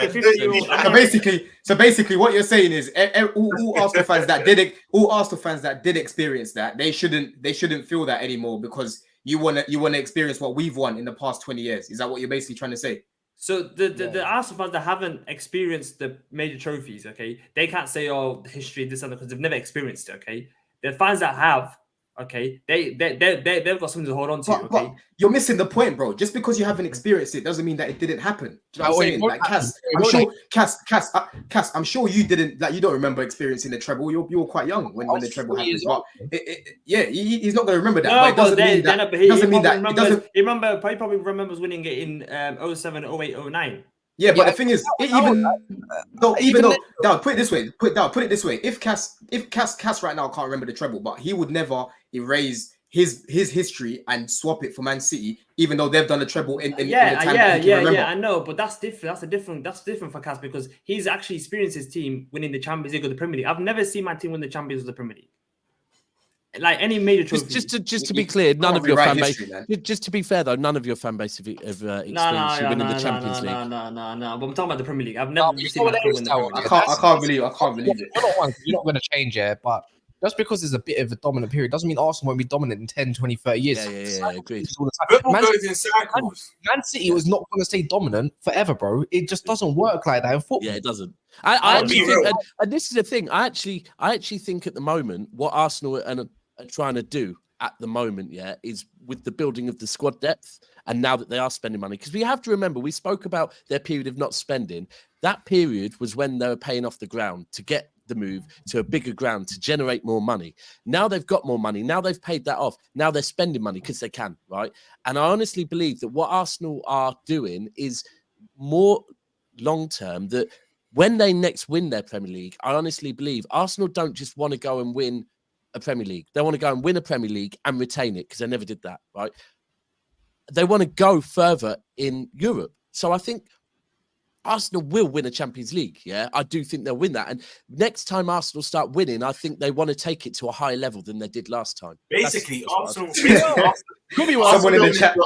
a 50-year-old. So basically, what you're saying is all Arsenal fans that did experience that, they shouldn't feel that anymore because you wanna experience what we've won in the past 20 years. Is that what you're basically trying to say? So the Arsenal fans that haven't experienced the major trophies, okay, they can't say, oh, the history, this and that, because they've never experienced it, okay? The fans that have, okay, they've got something to hold on to, But okay? you're missing the point, bro. Just because you haven't experienced it doesn't mean that it didn't happen. Do you know what I'm saying? Like Cass, I'm sure you didn't. Like, you don't remember experiencing the treble. You were quite young when the treble happened. But he's not going to remember that. No, but it doesn't mean that. He probably remembers winning it in 07, 08, 09. Yeah, but the thing is, even though, Dad, put it this way. If Cass right now can't remember the treble, but he would never erase his history and swap it for Man City, even though they've done a treble in the time that he can remember. I know, but that's different. That's different for Cass because he's actually experienced his team winning the Champions League or the Premier League. I've never seen my team win the Champions or the Premier League. Like any major trophy. Just to be clear, none of your fan base. Just to be fair though, none of your fan base have experienced you winning the Champions League. No. But I'm talking about the Premier League. I've never seen my club win the Premier League. I can't believe it. You're not going to change it, but just because there's a bit of a dominant period doesn't mean Arsenal won't be dominant in 10, 20, 30 years. Yeah, agreed. Football goes in cycles. Man City was not going to stay dominant forever, bro. It just doesn't work like that in football. Yeah, it doesn't. I actually think, and this is the thing. I actually think at the moment what Arsenal are trying to do at the moment, is with the building of the squad depth, and now that they are spending money, because we have to remember we spoke about their period of not spending. That period was when they were paying off the ground to get the move to a bigger ground to generate more money. Now they've got more money. Now they've paid that off. Now they're spending money because they can, right? And I honestly believe that what Arsenal are doing is more long term. That when they next win their Premier League, I honestly believe Arsenal don't just want to go and win a Premier League. They want to go and win a Premier League and retain it because they never did that, right? They want to go further in Europe. So I think Arsenal will win a Champions League. Yeah, I do think they'll win that. And next time Arsenal start winning, I think they want to take it to a higher level than they did last time. Basically, Arsenal. Someone in the chat.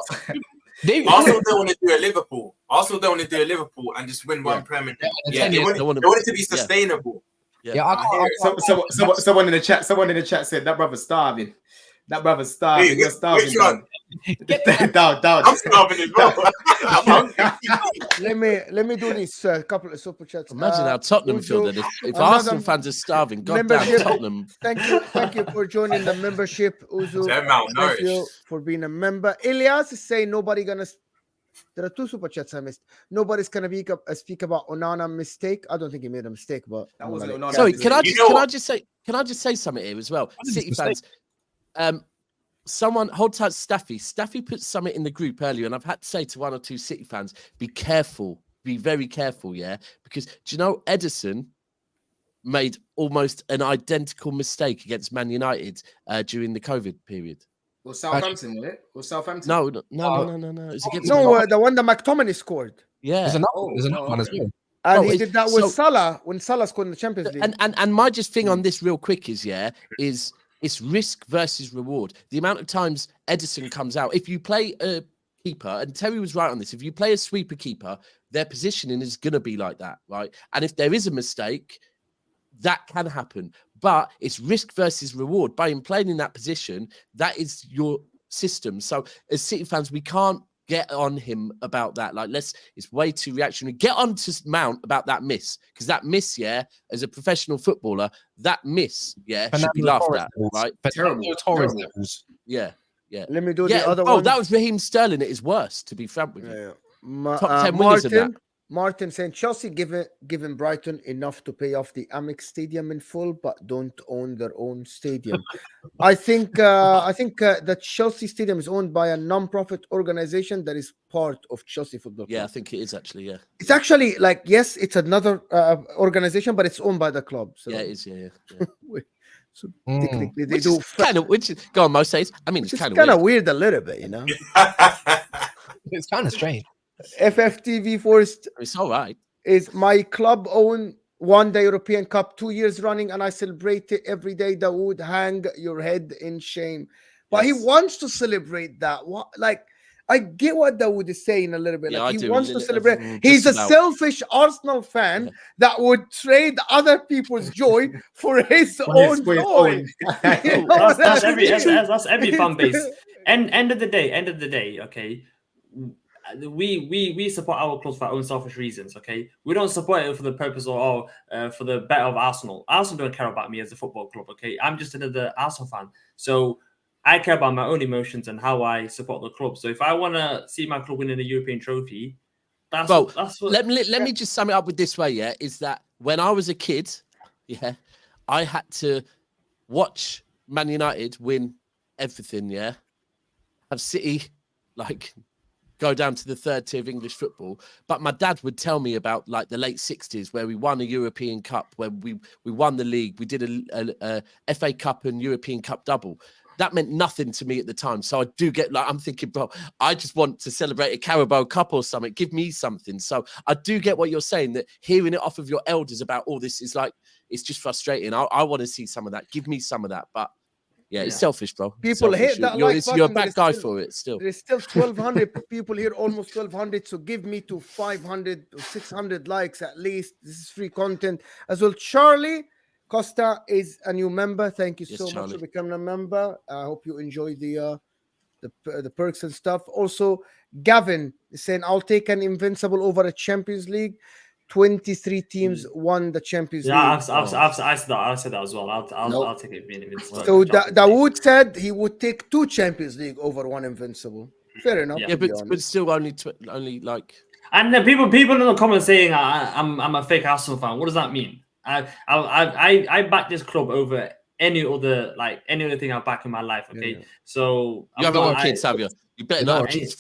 Arsenal don't want to do a Liverpool. Arsenal don't want to do a Liverpool and just win one Premier League. Yeah, they want it to be sustainable. Someone in the chat. Someone in the chat said that brother's starving. That brother's starving. Hey, You're starving. which one? Down. I'm starving as well. I'm hungry. Let me do this. Couple of super chats. Imagine how Tottenham feel then if Arsenal fans are starving. God damn Tottenham. Thank you for joining the membership, Uzu. They're Thank malnourished. you for being a member. Elias is saying nobody gonna. There are two super chats I missed. Nobody's gonna speak about Onana mistake. I don't think he made a mistake, but That wasn't Onana. Sorry, can I just say something here as well? City fans. Someone hold tight, Staffy. Staffy put something in the group earlier, and I've had to say to one or two City fans, be careful, be very careful, because do you know Edison made almost an identical mistake against Man United during the COVID period? Or Southampton, was it? Or Southampton? No. It's against the one that McTominay scored. Yeah. There's another one as well. And he did that with Salah when Salah scored in the Champions League. And my just thing on this real quick is it's risk versus reward. The amount of times Edison comes out, if you play a keeper, and Terry was right on this, if you play a sweeper keeper, their positioning is going to be like that, right? And if there is a mistake, that can happen. It's risk versus reward. By him playing in that position, that is your system. So as City fans, we can't get on him about that. It's way too reactionary. Get on to Mount about that miss. Because that miss, as a professional footballer, that miss, should be laughed at, right? Terrible. Yeah. Yeah. Let me do the other Oh, one. that was Raheem Sterling at his worst, to be frank with you. Yeah. Top 10 winners in that. Martin saying Chelsea given Brighton enough to pay off the Amex Stadium in full, but don't own their own stadium. I think the Chelsea Stadium is owned by a non-profit organization that is part of Chelsea Football Club. Yeah, I think it is actually. Yeah, it's actually like, yes, it's another organization, but it's owned by the club. So. Yeah, it is. Yeah. So technically, they which do. Is kind of, go on, Mo says. I mean, It's kind of of weird a little bit, you know. It's kind of strange. FFTV Forest. It's all right. Is my club won the European Cup 2 years running, and I celebrate it every day. Dawood, hang your head in shame. But he wants to celebrate that. What, like, I get what Dawood is saying a little bit. Yeah, like, I he do. wants to celebrate. He's a selfish Arsenal fan that would trade other people's joy for his own joy. That's every fan base. End of the day, okay. We support our clubs for our own selfish reasons, okay? We don't support it for the purpose of for the better of Arsenal. Arsenal don't care about me as a football club, okay? I'm just another Arsenal fan. So I care about my own emotions and how I support the club. So if I want to see my club winning a European trophy, that's what... Let me just sum it up with this way, yeah, is that when I was a kid, yeah, I had to watch Man United win everything, yeah? Have City, like... go down to the third tier of English football. But my dad would tell me about like the late 60s where we won a European Cup, where we won the league. We did a FA Cup and European Cup double. That meant nothing to me at the time. So I do get like, I'm thinking, bro, I just want to celebrate a Carabao Cup or something. Give me something. So I do get what you're saying, that hearing it off of your elders about all this is like, it's just frustrating. I want to see some of that. Give me some of that. But yeah, it's selfish, bro. People hate that you're a bad guy for it still. There's still 1,200 people here, almost 1,200. So give me to 500 or 600 likes at least. This is free content as well. Charlie Costa is a new member. Thank you so much for becoming a member. I hope you enjoy the perks and stuff. Also, Gavin is saying, I'll take an Invincible over a Champions League. 23 teams won the Champions League. I said that as well. I'll take it being Invincible. So Dawood said he would take 2 Champions League over 1 Invincible. Fair enough. Yeah, but still only like. And then people in the comments saying I'm a fake Arsenal fan. What does that mean? I back this club over any other thing I back in my life. Okay, so you haven't got kids, have you? You better not have kids.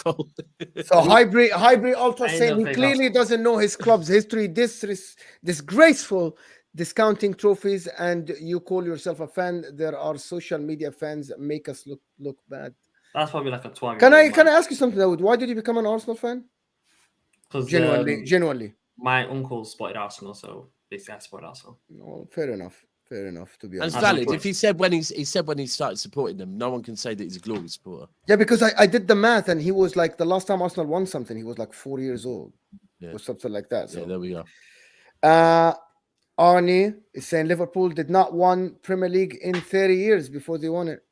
So Hybrid Ultra saying he clearly doesn't know his club's history. Disgraceful, discounting trophies, and you call yourself a fan. There are social media fans that make us look bad. That's probably like a 12. Can I ask you something, Dawood? Why did you become an Arsenal fan? Because genuinely, my uncle spotted Arsenal, so basically I spotted Arsenal. No, fair enough. To be honest, that's valid. If he said when he started supporting them, no one can say that he's a glory supporter. Yeah, because I did the math, and he was like, the last time Arsenal won something, he was like 4 years old, or something like that. So yeah, there we go. Arnie is saying Liverpool did not win Premier League in 30 years before they won it.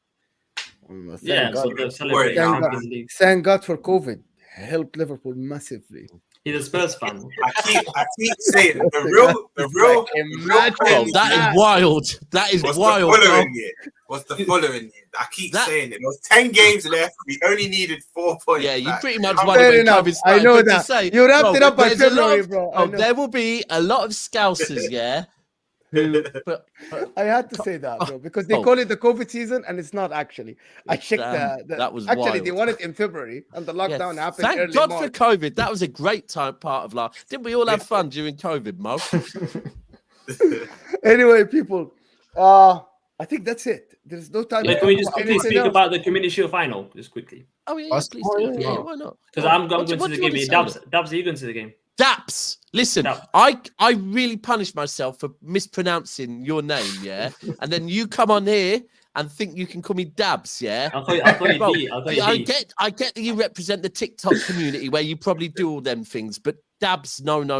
Thank God for COVID. Helped Liverpool massively. He's a Spurs fan. I keep saying the real. That is wild. That is wild. What's the following year? I keep saying it. There was 10 games left. We only needed 4 points. Yeah, you pretty much won it when COVID started. I know that. You wrapped it up by February, bro. There will be a lot of scousers, yeah. I had to say that, bro, because they call it the COVID season, and it's not actually. I checked that was actually wild. They won it in February, and the lockdown happened. Thank God for COVID. That was a great part of life. Didn't we all have fun during COVID, Mo? Anyway, people, I think that's it. There's no time. Can we just quickly speak about the Community Shield final, just quickly? Oh yeah, please do. Yeah, why not? Because I'm going to the game. Daps, are you going to the game? Daps, listen, I really punish myself for mispronouncing your name, yeah? And then you come on here and think you can call me Dabs, yeah? I'll call you D. I get that you represent the TikTok community where you probably do all them things, but Dabs, no. And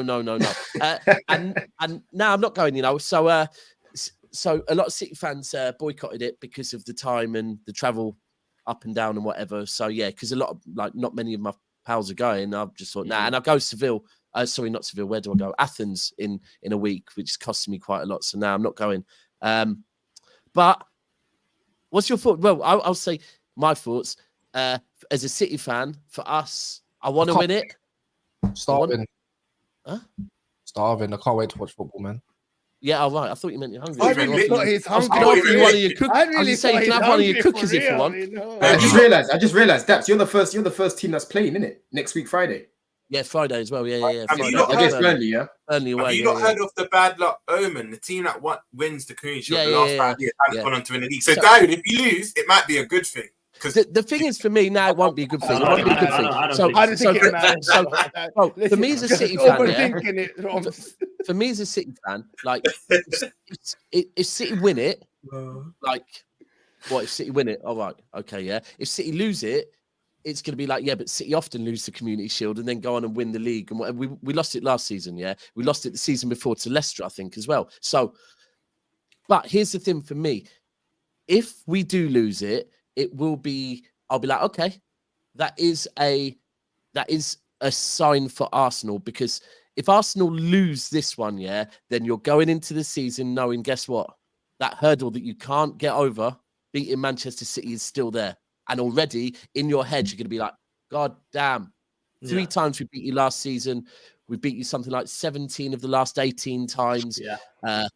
now I'm not going, you know. So a lot of City fans boycotted it because of the time and the travel up and down and whatever. So yeah, because not many of my pals are going. I've just thought, nah, and I'll go Seville. Sorry, not Seville. Where do I go? Athens in a week, which is costing me quite a lot. So now I'm not going. But what's your thought? Well, I'll say my thoughts. as a City fan, for us, I want to win it. Starving. Huh? Starving. I can't wait to watch football, man. Yeah, all right. I thought you meant you're hungry. I really thought he's I was hungry. going to offer you one of your cookies. I I was really just saying thought you can he's have one of your hungry cookies for if you real, want. you know? I just realized, Daps, you're the first team that's playing, innit? Next week, Friday. Yeah, Friday as well. Yeah. Have you Friday. not Against heard- Burnley, yeah? Burnley away. Have you not heard of the bad luck omen? The team that wins the Community Shield the last 5 years has gone on to win the league. So, David, if you lose, it might be a good thing. The thing is, for me, now it won't be a good thing. It won't be a good thing. I don't think it matters. For me as a City fan, for me as a City fan, like if City win it, like what if City win it? All right, okay, yeah. If City lose it, it's going to be like, yeah, but City often lose the Community Shield and then go on and win the league. And we lost it last season, yeah. We lost it the season before to Leicester, I think, as well. So, but here's the thing for me: if we do lose it, it will be. I'll be like, okay, that is a sign for Arsenal, because if Arsenal lose this one, yeah, then you're going into the season knowing, guess what, that hurdle that you can't get over, beating Manchester City, is still there. And already in your head, you're going to be like, God damn, 3 times we beat you last season. We beat you something like 17 of the last 18 times. Yeah.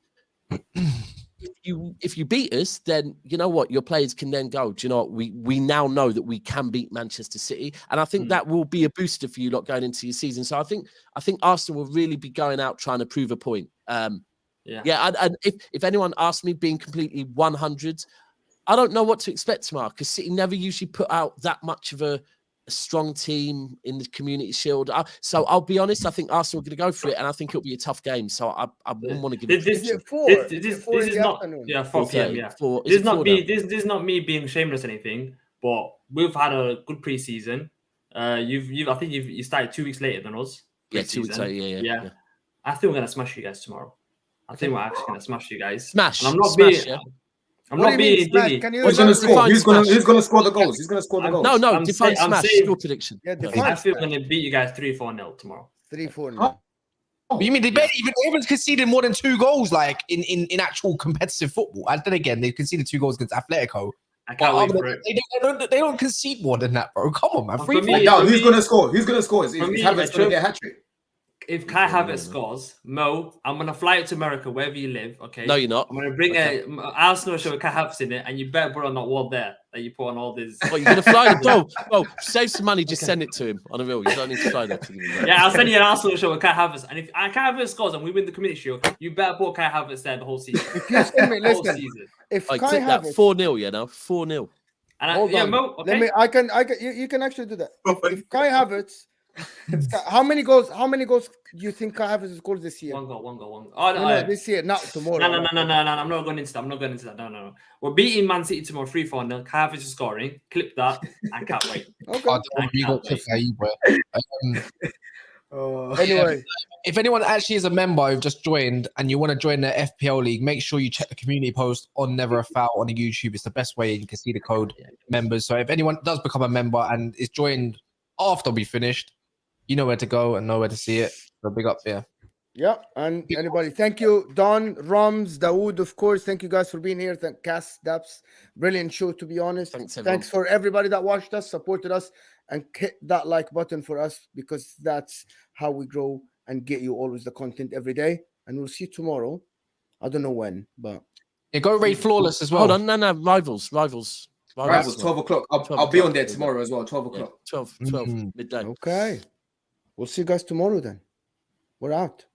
If you beat us, then you know what, your players can then go, do you know what, we now know that we can beat Manchester City, and I think that will be a booster for you lot going into your season. So I think Arsenal will really be going out trying to prove a point. And if anyone asked me, being completely 100, I don't know what to expect tomorrow, because City never usually put out that much of a strong team in the Community Shield. So I'll be honest, I think Arsenal are going to go for it, and I think it'll be a tough game. So I wouldn't want to give it. This is not 4 p.m. Yeah, this is not me being shameless or anything, but we've had a good preseason. I think you started 2 weeks later than us. Yeah, 2 weeks later. Yeah. I think we're gonna smash you guys tomorrow. I think we're actually gonna smash you guys. Smash. And I'm not smash, being. I'm not being dingy. Who's going to score? Who's going to score the goals? Who's going to score the goals? No, define smash. Score prediction. Yeah, I think we're going to beat you guys 3-4-0 tomorrow. 3-4. You mean they haven't conceded more than 2 goals, like in actual competitive football? And then again, they conceded 2 goals against Atletico. I can't wait for it. They don't concede more than that, bro. Come on, man. For me, who's going to score? Who's going to score? Is Havertz going to get a hat trick? If Kai Havertz scores, Mo, I'm gonna fly out to America, wherever you live. Okay. No, you're not. I'm gonna bring a Arsenal shirt with Kai Havertz in it, and you better put on that wall there that you put on all this. What, you're gonna fly? Bro, save some money. Just send it to him on a real. You don't need to fly there. Yeah, I'll send you an Arsenal shirt with Kai Havertz, and if Kai Havertz scores and we win the Community Shield, you better put Kai Havertz there the whole season. Listen, if like, Kai Havertz 4-0, you know, 4-0. And Mo, okay. You can actually do that. If Kai Havertz. How many goals do you think Kai Havertz scores this year? One goal. Oh, no, this year, not tomorrow. No. I'm not going into that. No. We're beating Man City tomorrow 3-4-0. Kai Havertz is scoring. Clip that. I can't wait. Anyway, if anyone actually is a member who've just joined and you want to join the FPL league, make sure you check the community post on Never a Foul on the YouTube. It's the best way. You can see the code members. So if anyone does become a member and is joined after we finished, you know where to go and know where to see it. So big up there. Yeah, and anybody, thank you, Don, Roms, Dawood, of course. Thank you guys for being here. Thank Cass, Daps. Brilliant show, to be honest. Thanks for everybody that watched us, supported us, and hit that like button for us, because that's how we grow and get you always the content every day. And we'll see you tomorrow. I don't know when, but go raid Flawless as well. Hold on, no, rivals, 12 o'clock. I'll be on there tomorrow as well. 12 o'clock. 12 midday. okay. We'll see you guys tomorrow then. We're out.